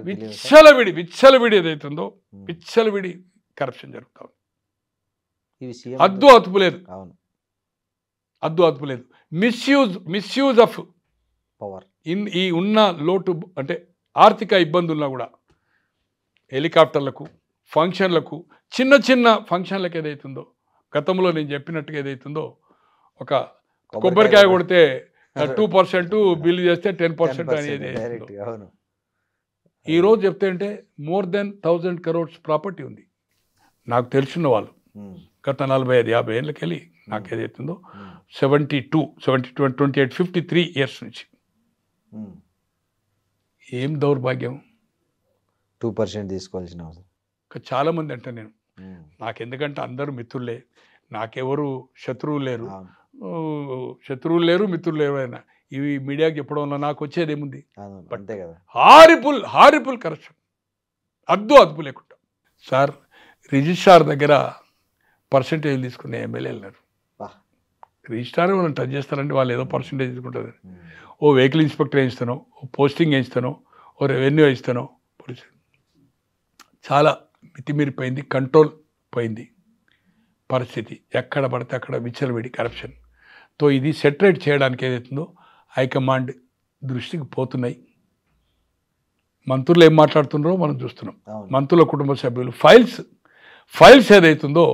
విచ్చలవిడి ఏదైతుందో విచ్చలవిడి కరప్షన్ జరుగుతా ఉంది. అదుపు లేదు. Misuse of power. ఈ ఉన్న లోటు అంటే ఆర్థిక ఇబ్బందుల్లో కూడా హెలికాప్టర్లకు, ఫంక్షన్లకు, చిన్న ఫంక్షన్లకు ఏదైతుందో, గతంలో నేను చెప్పినట్టుగా ఏదైతుందో, ఒక కొబ్బరికాయ కొడితే 2% బిల్లు చేస్తే 10% అనేది ఈరోజు చెప్తే అంటే more than 1,000 crores ప్రాపర్టీ ఉంది. నాకు తెలిసిన వాళ్ళు గత 45-50 ఏళ్ళకి వెళ్ళి నాకు ఏదైతుందో 72, 28, 53 ఇయర్స్ నుంచి. ఏం దౌర్భాగ్యం. 2% తీసుకోవాల్సిన అవసరం. చాలామంది అంటే నేను నాకెందుకంటే అందరూ మిత్రులే, నాకెవరు శత్రువులు లేరు, మిత్రులు లేరు. అయినా ఇవి మీడియాకి చెప్పడం వల్ల నాకు వచ్చేది ఏముంది? హారిబుల్ కరప్షన్, అదుపు లేకుండా. సార్, రిజిస్ట్రార్ దగ్గర పర్సంటేజ్ తీసుకునే ఎమ్మెల్యేలు ఉన్నారు. రిజిస్ట్రార్ వాళ్ళని టచ్ చేస్తారంటే వాళ్ళు ఏదో పర్సంటేజ్ తీసుకుంటారు. ఓ వెహికల్ ఇన్స్పెక్టర్ వేయిస్తానో, ఓ పోస్టింగ్ వేయిస్తానో, ఓ రెవెన్యూ వేయిస్తానో, చాలా మితిమీరిపోయింది, కంట్రోల్ పోయింది పరిస్థితి. ఎక్కడ పడితే అక్కడ విచ్చలవిడి కరప్షన్తో ఇది సెటరేట్ చేయడానికి ఏదైతుందో హైకమాండ్ దృష్టికి పోతున్నాయి. మంత్రులు ఏం మాట్లాడుతున్నారో మనం చూస్తున్నాం. మంత్రుల కుటుంబ సభ్యులు ఫైల్స్ ఏదైతుందో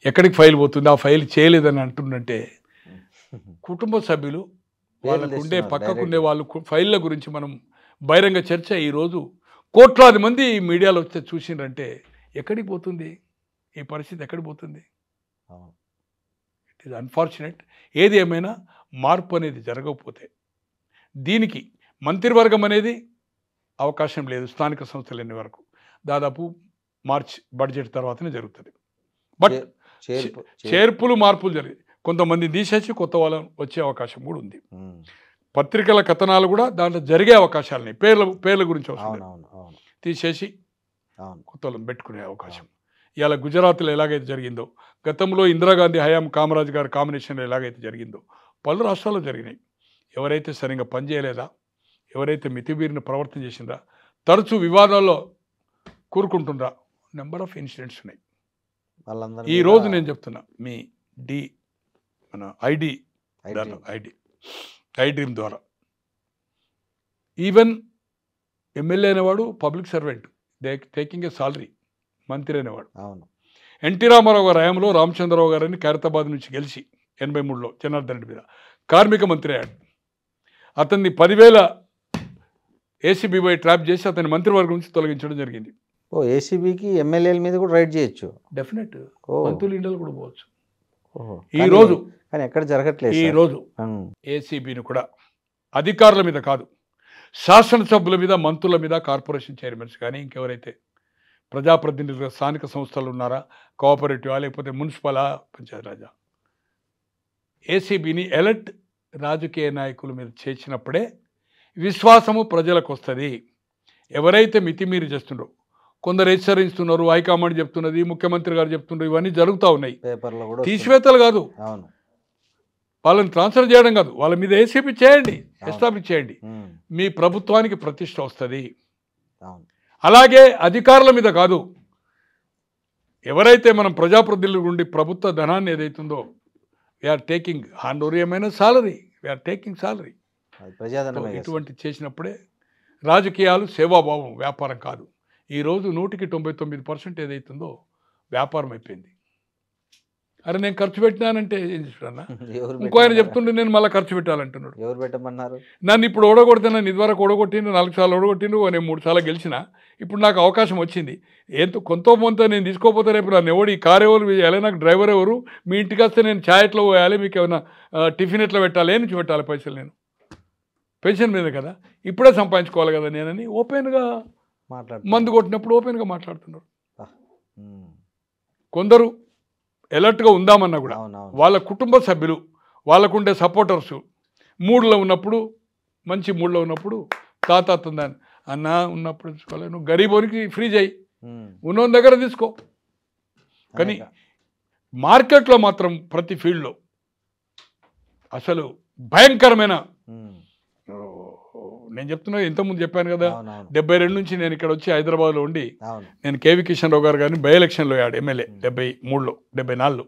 ఎక్కడికి ఫైల్ పోతుంది, ఆ ఫైల్ చేయలేదని అంటుందంటే కుటుంబ సభ్యులు వాళ్ళకుండే పక్కకుండే వాళ్ళు ఫైళ్ళ గురించి మనం బహిరంగ చర్చ ఈరోజు కోట్లాది మంది మీడియాలో వచ్చి చూసిండ్రంటే ఎక్కడికి పోతుంది ఈ పరిస్థితి? ఎక్కడికి పోతుంది? It is unfortunate. ఏది ఏమైనా మార్పు అనేది జరగకపోతే దీనికి మంత్రివర్గం అనేది అవకాశం లేదు. స్థానిక సంస్థలు ఎన్ని వరకు దాదాపు మార్చ్ బడ్జెట్ తర్వాతనే జరుగుతుంది. బట్ చేర్పులు మార్పులు జరిగి కొంతమంది తీసేసి కొత్త వాళ్ళ వచ్చే అవకాశం కూడా ఉంది. పత్రికల కథనాలు కూడా దాంట్లో జరిగే అవకాశాలని పేర్ల గురించి తీసేసి కొత్త వాళ్ళని పెట్టుకునే అవకాశం. ఇవాళ గుజరాత్లో ఎలాగైతే జరిగిందో, గతంలో ఇందిరాగాంధీ హయాం కామరాజ్ గారి కాంబినేషన్లో ఎలాగైతే జరిగిందో పలు రాష్ట్రాల్లో జరిగినాయి. ఎవరైతే సరిగ్గా పనిచేయలేదా, ఎవరైతే మితిమీరిన ప్రవర్తన చేసిందా, తరచూ వివాదాల్లో కూరుకుంటుండ్రా, నెంబర్ ఆఫ్ ఇన్సిడెంట్స్ ఉన్నాయి. ఈరోజు నేను చెప్తున్నా, మీ మన ఐ డ్రీమ్ ద్వారా ఈవెన్ ఎమ్మెల్యే అనేవాడు public servant, taking a salary, మంత్రి అనేవాడు. ఎన్టీ రామారావు గారి హయాంలో రామచంద్రరావు గారిని ఖైరతాబాద్ నుంచి గెలిచి 83లో జనార్దన్ రెడ్డి మీద కార్మిక మంత్రి అయ్యాడు. అతన్ని 10,000 ఏసీబీపై ట్రాప్ చేసి అతని మంత్రివర్గం నుంచి తొలగించడం జరిగింది. ఏసీబీకి ఎమ్మెల్యేల మీద కూడా రైడ్ చేయొచ్చు. డెఫినెట్. మంత్రులు ఇండియాలో కూడా పోవచ్చు. ఈరోజు కానీ ఎక్కడ జరగట్లేదు. ఈరోజు ఏసీబీని కూడా అధికారుల మీద కాదు, శాసనసభ్యుల మీద, మంత్రుల మీద, కార్పొరేషన్ చైర్మన్స్ కానీ ఇంకెవరైతే ప్రజాప్రతినిధులుగా స్థానిక సంస్థలు ఉన్నారా, కోఆపరేటివా లేకపోతే మున్సిపలా, పంచాయతీరాజా, ఏసీబీని ఎలర్ట్ రాజకీయ నాయకుల మీద చేసినప్పుడే విశ్వాసము ప్రజలకు వస్తుంది. ఎవరైతే మితిమీరి చేస్తుండ్రో, కొందరు హెచ్చరిస్తున్నారు, హైకమాండ్ చెప్తున్నది, ముఖ్యమంత్రి గారు చెప్తున్నారు, ఇవన్నీ జరుగుతూ ఉన్నాయి. తీసివేతలు కాదు, వాళ్ళని ట్రాన్స్ఫర్ చేయడం కాదు, వాళ్ళ మీద ఏసీబీ చేయండి, ఎస్టాబ్లిష్ చేయండి. మీ ప్రభుత్వానికి ప్రతిష్ట వస్తుంది. అలాగే అధికారుల మీద కాదు, ఎవరైతే మనం ప్రజాప్రతినిధుల నుండి ప్రభుత్వ ధనాన్ని ఏదైతుందో వీఆర్ టేకింగ్ హాండోరియమైన సాలరీ, వీఆర్ టేకింగ్ సాలరీ. ఇటువంటి చేసినప్పుడే రాజకీయాలు సేవాభావం, వ్యాపారం కాదు. ఈరోజు 99% ఏదైతుందో వ్యాపారం అయిపోయింది. అరే నేను ఖర్చు పెట్టినానంటే ఏం చేస్తున్నా, ఇంకో ఆయన చెప్తుండే నేను మళ్ళీ ఖర్చు పెట్టాలంటున్నాడు. ఎవరు పెట్టమన్నారు? నన్ను ఇప్పుడు ఓడగొడితే, నన్ను ఇదివరకు ఓడగొట్టిండు, 4 సార్లు ఓడగొట్టిండు, నేను 3 సార్లు గెలిచిన. ఇప్పుడు నాకు అవకాశం వచ్చింది, కొంత నేను తీసుకోపోతే రేపు నన్ను ఎవడు, ఈ కారు ఎవరు వేయాలి, నాకు డ్రైవర్ ఎవరు, మీ ఇంటికి వస్తే నేను ఛాయ్ ఎట్లా పోయాలి, మీకు ఏమైనా టిఫిన్ ఎట్లా పెట్టాలి, ఏ నుంచి పెట్టాలి పైసలు, నేను పెన్షన్ మీద కదా, ఇప్పుడే సంపాదించుకోవాలి కదా నేనని ఓపెన్గా మందు కొట్టినప్పుడు ఓపెన్గా మాట్లాడుతున్నారు. కొందరు ఎలర్ట్గా ఉందామన్నా కూడా వాళ్ళ కుటుంబ సభ్యులు, వాళ్ళకుండే సపోర్టర్సు మూడ్లో ఉన్నప్పుడు, మంచి మూడ్లో ఉన్నప్పుడు తాతాతుందని అన్న ఉన్నప్పుడు తీసుకోవాలి, నువ్వు గరీబోనికి ఫ్రీ చేయి, ఉన్న దగ్గర తీసుకో. కానీ మార్కెట్లో మాత్రం ప్రతి ఫీల్డ్లో అసలు భయంకరమైన, నేను చెప్తున్నా ఇంతకుముందు చెప్పాను కదా, 72 నుంచి నేను ఇక్కడ వచ్చి హైదరాబాద్లో ఉండి నేను కేవీ కిషన్ రావు గారు గారిని బై ఎలక్షన్లో అయ్యాడు ఎమ్మెల్యే 73లో 74.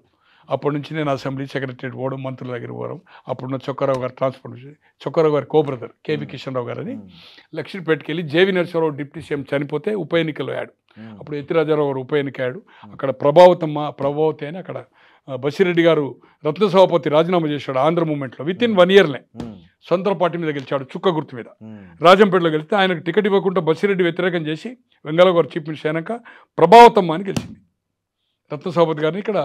అప్పటి నుంచి నేను అసెంబ్లీ సెక్రటరీ పోవడం, మంత్రుల దగ్గర పోవడం. అప్పుడున్న చొక్కారావు గారు ట్రాన్స్పోర్ట్, చొక్కారావు గారి కో బ్రదర్ కేవీ కిషన్ రావు గారని లక్ష్మీపేటకి వెళ్ళి జేవి నరసింహారావు డిప్యూటీ సీఎం చనిపోతే ఉప ఎన్నికల్లో అయ్యాడు. అప్పుడు ఎత్తిరాజారావు గారు ఉప ఎన్నిక అయ్యాడు. అక్కడ ప్రభావతి అని అక్కడ బసిరెడ్డి గారు రత్న సభాపతి రాజీనామా చేశాడు ఆంధ్ర మూమెంట్లో. వితిన్ 1 ఇయర్నే సొంత పార్టీ మీద గెలిచాడు, చుక్క గుర్తు మీద. రాజంపేటలో గెలిస్తే ఆయనకు టికెట్ ఇవ్వకుండా బసిరెడ్డి వ్యతిరేకం చేసి వెంగళరావు గారు చీఫ్ మినిస్టర్ అయినాక ప్రభావతమ్మ అని గెలిచింది. రత్న సభాపతి గారిని ఇక్కడ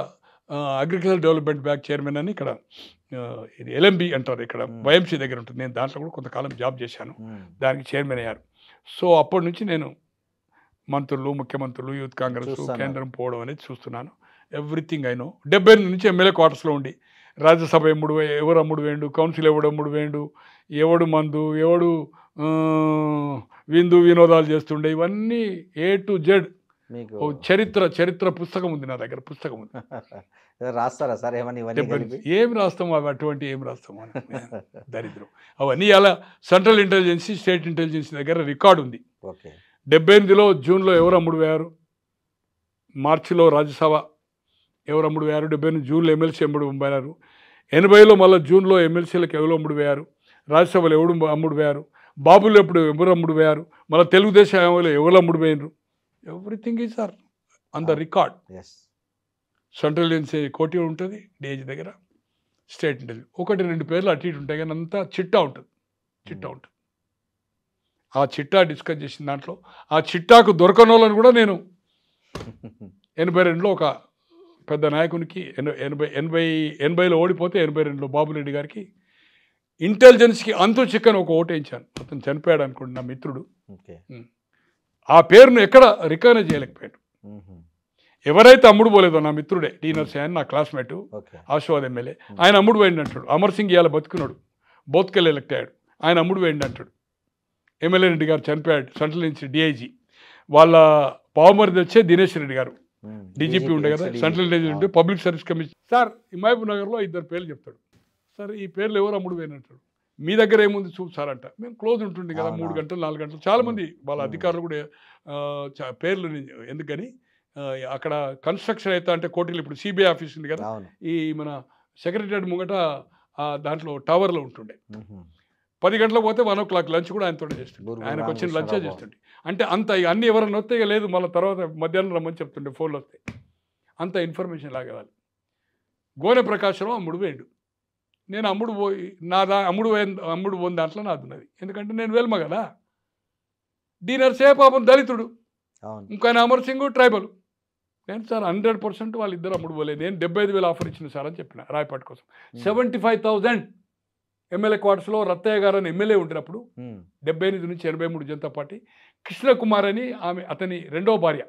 అగ్రికల్చర్ డెవలప్మెంట్ బ్యాంక్ చైర్మన్ అని ఇక్కడ ఇది ఎల్ఎంబి అంటారు, ఇక్కడ వైఎంసీ దగ్గర ఉంటుంది. నేను దాంట్లో కూడా కొంతకాలం జాబ్ చేశాను, దానికి చైర్మన్ అయ్యారు. సో అప్పటి నుంచి నేను మంత్రులు, ముఖ్యమంత్రులు, యూత్ కాంగ్రెస్, కేంద్రం పోవడం అనేది చూస్తున్నాను. ఎవ్రీథింగ్ అయినో. 78 నుంచి ఎమ్మెల్యే క్వార్టర్స్లో ఉండి రాజ్యసభ ఎవరు అమ్ముడు వేయండు, కౌన్సిల్ ఎవడు అమ్ముడు వేయండు, ఎవడు మందు, ఎవడు విందు వినోదాలు చేస్తుండే, ఇవన్నీ A to Z చరిత్ర పుస్తకం ఉంది నా దగ్గర, పుస్తకం ఉంది. రాస్తారా సార్ ఏమి రాస్తాము అవి, అటువంటి ఏమి రాస్తాము అని దరిద్రం. అవన్నీ అలా సెంట్రల్ ఇంటెలిజెన్సీ, స్టేట్ ఇంటెలిజెన్సీ దగ్గర రికార్డు ఉంది. 78లో జూన్లో ఎవరు అమ్ముడు వేయారు, మార్చిలో రాజ్యసభ ఎవరు అమ్ముడు వేయారు, 78 జూన్లో ఎమ్మెల్సీ అమ్ముడు పోయారు, 80లో మళ్ళీ జూన్లో ఎమ్మెల్సీలకు ఎవరు అమ్ముడు వేయారు, రాజ్యసభలో ఎవడు అమ్ముడు వేయారు, బాబులు ఎప్పుడు ఎవరు అమ్ముడు వేయారు, మళ్ళీ తెలుగుదేశం ఎవరు అమ్ముడు వేయరు. Everything is are on the record. Central agency కోటి ఉంటుంది డిఐజీ దగ్గర, స్టేట్ ఇంటెలిజెన్స్ 1-2 పేర్లు అటు ఇటు ఉంటాయి, కానీ అంతా చిట్టా ఉంటుంది. ఆ చిట్టా డిస్కస్ చేసిన దాంట్లో ఆ చిట్టాకు దొరకని వాళ్ళని కూడా నేను 82లో ఒక పెద్ద నాయకునికి 80లో ఓడిపోతే 82లో బాబురెడ్డి గారికి ఇంటెలిజెన్స్కి అంతు చిక్కని ఒక ఓటు వేయించాను. అతను చనిపోయాడు అనుకోండి, నా మిత్రుడు. ఆ పేరును ఎక్కడ రికగ్నైజ్ చేయలేకపోయాడు. ఎవరైతే అమ్ముడు పోలేదో నా మిత్రుడే, డి నరసింహన్ నా క్లాస్మేటు, ఆశీర్వాద్ ఎమ్మెల్యే, ఆయన అమ్ముడు వేయండి అంటాడు. అమర్ సింగ్ ఇవాళ బతుకున్నాడు, బోత్కెళ్ళి ఎలక్ట్ అయ్యాడు, ఆయన అమ్ముడు వేయండి అంటాడు. ఎమ్మెల్యే రెడ్డి గారు చనిపోయాడు, సెంట్రల్ నుంచి డిఐజీ. వాళ్ళ పావుమరిది వచ్చే దినేష్ రెడ్డి గారు డీజీపీ ఉండే కదా, సెంట్రల్ ఇంటెలిజెన్స్ ఉంటే public service commission. Sir Himayat నగర్లో 2 పేర్లు చెప్తాడు. సార్ ఈ పేర్లు ఎవరు అమ్ముడు వేయని అంటాడు. మీ దగ్గర ఏముంది చూపు సార్ అంట. మేము క్లోజ్ ఉంటుంది కదా, 3 గంటలు 4 గంటలు. చాలామంది వాళ్ళ అధికారులు కూడా పేర్లు ఎందుకని అక్కడ కన్స్ట్రక్షన్ అయితే అంటే కోటిలు, ఇప్పుడు సిబిఐ ఆఫీస్ ఉంది కదా, ఈ మన సెక్రటరియట్ ముంగట దాంట్లో టవర్లో ఉంటుండే. 10 గంటలకు పోతే 1 o'clock లంచ్ కూడా ఆయనతో చేస్తుండే, ఆయనకు వచ్చిన లంచే చేస్తుండే. అంటే అంత అన్నీ ఎవరన్నా వస్తే లేదు, మళ్ళీ తర్వాత మధ్యాహ్నం రమ్మని చెప్తుండే ఫోన్లు వస్తాయి. అంత ఇన్ఫర్మేషన్ లాగేవాళ్ళు. గోనె ప్రకాశరావు అమ్ముడు వేయండు, నేను అమ్ముడు పోయి అమ్ముడు పోయిన దాంట్లో నాది ఉన్నది. ఎందుకంటే నేను వెల్మ కదా, డీనర్సే పాపం దళితుడు, ఇంకా అమర్ సింగ్ ట్రైబల్. నేను సార్ 100% వాళ్ళిద్దరు అమ్ముడు పోలేదు. నేను 75,000 ఆఫర్ ఇచ్చిన సార్ అని చెప్పిన రాయపాటి కోసం. 75,000 ఎమ్మెల్యే క్వార్టర్స్లో రత్తయ్య గారు అని ఎమ్మెల్యే ఉండినప్పుడు 78 నుంచి 83 జనతా పార్టీ. కృష్ణకుమార్ అని ఆమె అతని 2వ భార్య,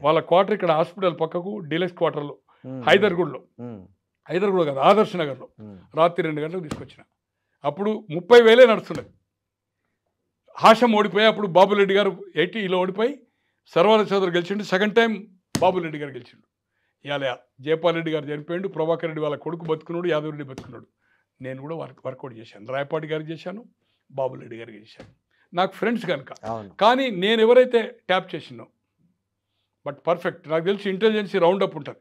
వాళ్ళ క్వార్టర్ ఇక్కడ హాస్పిటల్ పక్కకు డీలక్స్ క్వార్టర్లో హైదర్గూడలో కాదు ఆదర్శ్ నగర్లో రాత్రి 2 గంటలకు తీసుకొచ్చిన. అప్పుడు 30,000 నడుస్తున్నది. హాషం ఓడిపోయి అప్పుడు బాబురెడ్డి గారు 80లో ఓడిపోయి సర్వాన చౌదరి గెలిచిండు. సెకండ్ టైం బాబురెడ్డి గారు గెలిచిండు. ఇవాళ జయపాల్ రెడ్డి గారు చనిపోయిండు, ప్రభాకర్ రెడ్డి వాళ్ళ కొడుకు బతుకున్నాడు, యాదవ్ రెడ్డి బతుకున్నాడు. నేను కూడా వర్కౌట్ చేశాను, రాయపాటి గారికి చేశాను, బాబురెడ్డి గారికి చేశాను. నాకు ఫ్రెండ్స్ కనుక. అవును. కానీ నేను ఎవరైతే ట్యాప్ చేసినో బట్ పర్ఫెక్ట్ నాకు తెలిసి ఇంటెలిజెన్సీ రౌండ్ అప్ ఉంటుంది.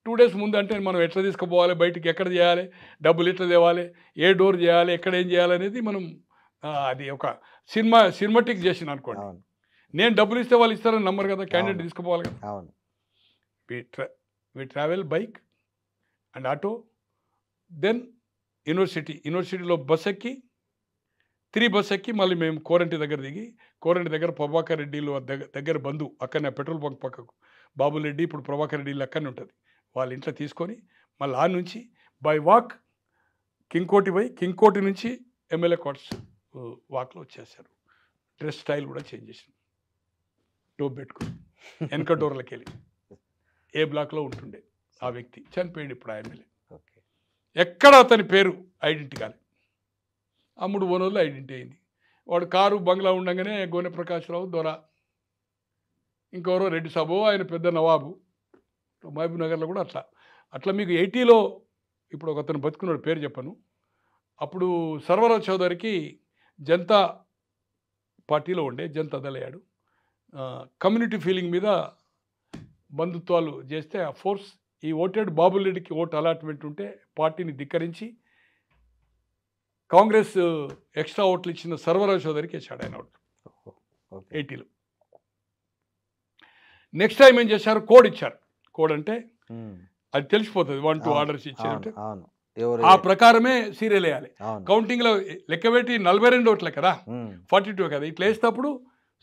2 days ముందు అంటే మనం ఎట్లా తీసుకుపోవాలి, బయటికి ఎక్కడ చేయాలి, డబ్బులు ఎట్లా తేవాలి, ఏ డోర్ చేయాలి, ఎక్కడ ఏం చేయాలి అనేది మనం అది ఒక సినిమాటిక్ చేసిన అనుకోండి. నేను డబ్బులు ఇస్తే వాళ్ళు ఇస్తారని నమ్మరు కదా, క్యాండిడేట్ తీసుకుపోవాలి కదా. అవును. We travel bike and auto, then యూనివర్సిటీలో బస్ ఎక్కి 3 బస్ ఎక్కి మళ్ళీ మేము కోరంటి దగ్గర దిగి, కోరంటి దగ్గర ప్రభాకర్ రెడ్డిలో దగ్గర బంధువు అక్కడనే పెట్రోల్ బంక్ పక్కకు బాబుల్ రెడ్డి, ఇప్పుడు ప్రభాకర్ రెడ్డి అక్కడనే ఉంటుంది, వాళ్ళ ఇంట్లో తీసుకొని మళ్ళీ ఆ నుంచి బై వాక్ కింగ్కోటి నుంచి ఎమ్మెల్యే క్వార్టర్స్ వాక్లో వచ్చేసారు. డ్రెస్ స్టైల్ కూడా చేంజ్ చేసాం, టోప్ పెట్టుకుని వెనక డోర్లకు వెళ్ళి. ఏ బ్లాక్లో ఉంటుండే ఆ వ్యక్తి చనిపోయాడు, ఇప్పుడు ఆ ఎమ్మెల్యే. ఎక్కడ అతని పేరు ఐడెంటిటీ కాలేదు, అమ్ముడు ఓనర్లో ఐడెంటిటీ అయింది. వాడు కారు బంగ్లా ఉండగానే గోనె ప్రకాశ్రావు దొర, ఇంకెవరో రెడ్డి సాబు, ఆయన పెద్ద నవాబు. మహబూబ్ నగర్లో కూడా అట్లా మీకు 80లో ఇప్పుడు ఒక అతను బతుకున్నాడు, పేరు చెప్పను. అప్పుడు సర్వరాజ్ చౌదరికి జనతా పార్టీలో ఉండే, జనతా దళ్ అయ్యాడు. కమ్యూనిటీ ఫీలింగ్ మీద బంధుత్వాలు చేస్తే ఆ ఫోర్స్ ఈ ఓటెడ్ బాబుల్ రెడ్డికి ఓటు అలాట్మెంట్ ఉంటే పార్టీని ధిక్కరించి కాంగ్రెస్ ఎక్స్ట్రా ఓట్లు ఇచ్చిన సర్వరాజ్ చౌదరికి వేసాడు ఆయన ఓట్లు 80లో. నెక్స్ట్ టైం ఏం చేశారు, కోడ్ ఇచ్చారు. కోడ్ అంటే అది తెలిసిపోతుంది, 1, 2 ఆర్డర్స్ ఇచ్చారంటే ఆ ప్రకారమే సీరియల్ వేయాలి. కౌంటింగ్లో లెక్కబెట్టి 42 ఓట్లే కదా, 42 కదా, ఇట్లా వేసేటప్పుడు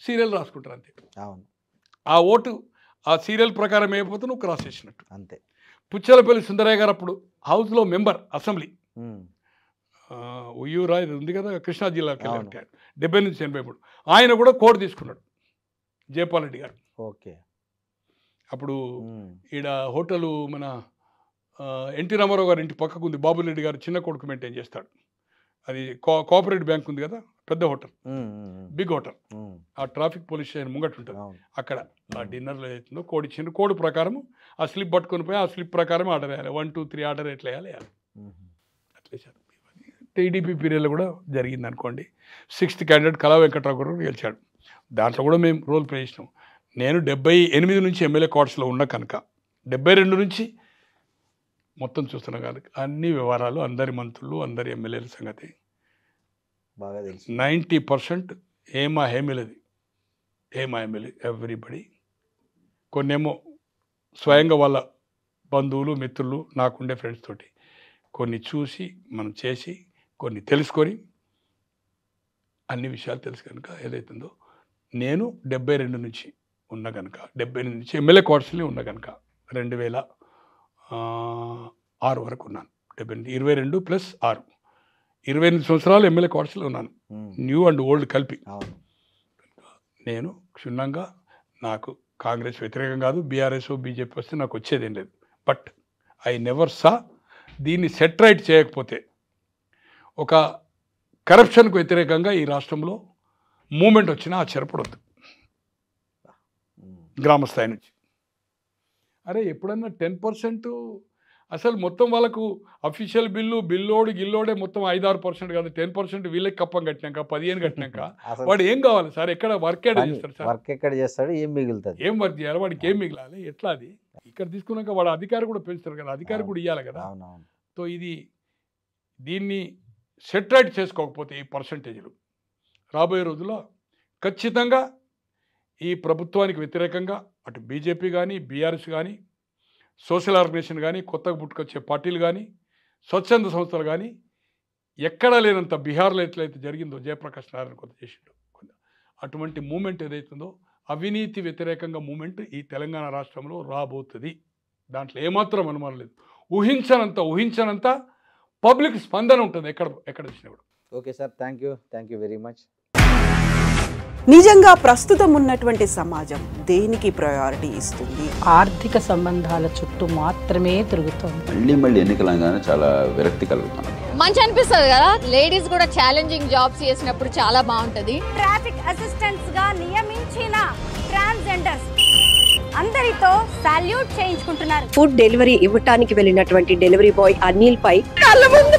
సీరియల్ రాసుకుంటారు అంతే. ఆ ఓటు ఆ సీరియల్ ప్రకారం అయిపోతే నువ్వు క్రాస్ చేసినట్టు అంతే. పుచ్చలపల్లి సుందరయ్య గారు అప్పుడు హౌస్లో మెంబర్, అసెంబ్లీ ఉయ్యూరా ఇది ఉంది కదా, కృష్ణా జిల్లాకి 70 నుంచి 83. ఆయన కూడా కోడ్ తీసుకున్నాడు, జయపాల్ రెడ్డి గారు. ఓకే. అప్పుడు ఈడ హోటలు మన ఎన్టీ రామారావు గారు ఇంటి పక్కకు ఉంది, బాబుల్ రెడ్డి గారు చిన్న కొడుకు మెయింటైన్ చేస్తాడు. అది కోఆపరేటివ్ బ్యాంక్ ఉంది కదా, పెద్ద హోటల్, బిగ్ హోటల్, ఆ ట్రాఫిక్ పోలీస్ స్టేషన్ ముంగట్ ఉంటుంది. అక్కడ ఆ డిన్నర్లో అవుతుందో కోడ్ ఇచ్చిండు. కోడ్ ప్రకారం ఆ స్లిప్ పట్టుకొని పోయి ఆ స్లిప్ ప్రకారం ఆర్డర్ వేయాలి, 1, 2, 3 ఆర్డర్ ఎట్లా వేయాలి అట్లా వేసారు. టీడీపీ పీరియడ్లో కూడా జరిగింది అనుకోండి. 6th క్యాండిడేట్ కళా వెంకట్రావు గారు గెలిచాడు. దాంట్లో కూడా మేము రోల్ ప్లే చేసినాం. నేను 78 నుంచి ఎమ్మెల్యే క్వార్టర్స్లో ఉన్న కనుక 72 నుంచి మొత్తం చూస్తున్నా కనుక అన్ని వివరాలు, అందరి మంత్రులు, అందరి ఎమ్మెల్యేల సంగతి బాగా తెలుసు. 90% ఏమా ఎమ్మెల్యే ఎవ్రీబడి. కొన్నేమో స్వయంగా వాళ్ళ బంధువులు, మిత్రులు, నాకుండే ఫ్రెండ్స్ తోటి కొన్ని చూసి మనం చేసి కొన్ని తెలుసుకొని అన్ని విషయాలు తెలుసు కనుక ఏదైతుందో నేను 72 నుంచి ఉన్న కనుక 78 నుంచి ఎమ్మెల్యే క్వార్టర్స్లో ఉన్న కనుక 2006 వరకు ఉన్నాను. 22 + 6 28 సంవత్సరాలు ఎమ్మెల్యే క్వార్టర్స్లో ఉన్నాను, న్యూ అండ్ ఓల్డ్ కలిపి. నేను క్షుణ్ణంగా నాకు కాంగ్రెస్ వ్యతిరేకం కాదు, బీఆర్ఎస్ బీజేపీ వస్తే నాకు వచ్చేదేం లేదు. బట్ ఐ నెవర్ సా దీన్ని సెటరైట్ చేయకపోతే ఒక కరప్షన్కు వ్యతిరేకంగా ఈ రాష్ట్రంలో మూమెంట్ వచ్చినా ఆశ్చర్యపడొద్దు. గ్రామస్థాయి నుంచి అరే ఎప్పుడన్నా 10% అసలు మొత్తం వాళ్ళకు అఫీషియల్ బిల్లోడే మొత్తం 5-6% కాదు, 10% వీళ్ళకి కప్పం కట్టినాక 15 కట్టినాక వాడు ఏం కావాలి సార్, ఎక్కడ వర్క్ చేస్తాడు సార్, వర్క్ ఎక్కడ చేస్తాడు, ఏం మిగులుతుంది, ఏం వర్క్ చేయాలి, వాడికి ఏం మిగిలాలి, ఎట్లా అది ఇక్కడ తీసుకున్నాక వాడు అధికారి కూడా పెంచుతారు కదా, అధికారి కూడా ఇవ్వాలి కదా. సో దీన్ని సెటరైట్ చేసుకోకపోతే ఈ పర్సంటేజ్లు రాబోయే రోజుల్లో ఖచ్చితంగా ఈ ప్రభుత్వానికి వ్యతిరేకంగా అటు బీజేపీ కానీ, బీఆర్ఎస్ కానీ, సోషల్ ఆర్గనైజేషన్ కానీ, కొత్తగా పుట్టుకొచ్చే పార్టీలు కానీ, స్వచ్ఛంద సంస్థలు కానీ ఎక్కడా లేనంత బీహార్లో ఎట్లయితే జరిగిందో జయప్రకాష్ నారాయణ కొత్త చేసిండు అటువంటి మూమెంట్ ఏదైతుందో అవినీతి వ్యతిరేకంగా మూమెంట్ ఈ తెలంగాణ రాష్ట్రంలో రాబోతుంది. దాంట్లో ఏమాత్రం అనుమానం లేదు. ఊహించనంత పబ్లిక్ స్పందన ఉంటుంది ఎక్కడ వచ్చినా కూడా. Okay sir, thank you very much. నిజంగా ప్రస్తుతం ఉన్నటువంటి సమాజం దేనికి ప్రయారిటీ ఇస్తుంది? ఆర్థిక సంబంధాల చుట్టూ మాత్రమే తిరుగుతుంది. మళ్ళీ ఎన్నికలంగానే చాలా విరక్తి కలుగుతాను. మంచి అనిపిస్తుంది కదా, లేడీస్ కూడా ఛాలెంజింగ్ జాబ్స్ చేసినప్పుడు చాలా బాగుంటది. ట్రాఫిక్ అసిస్టెంట్స్ గా నియమించిన ట్రాన్స్జెండర్స్ అందరితో సాల్యూట్ చేయించుకుంటున్నారు. ఫుడ్ డెలివరీ ఇవ్వటానికి వెళ్ళినటువంటి డెలివరీ బాయ్ అనిల్ పై కళ్ళ ముందు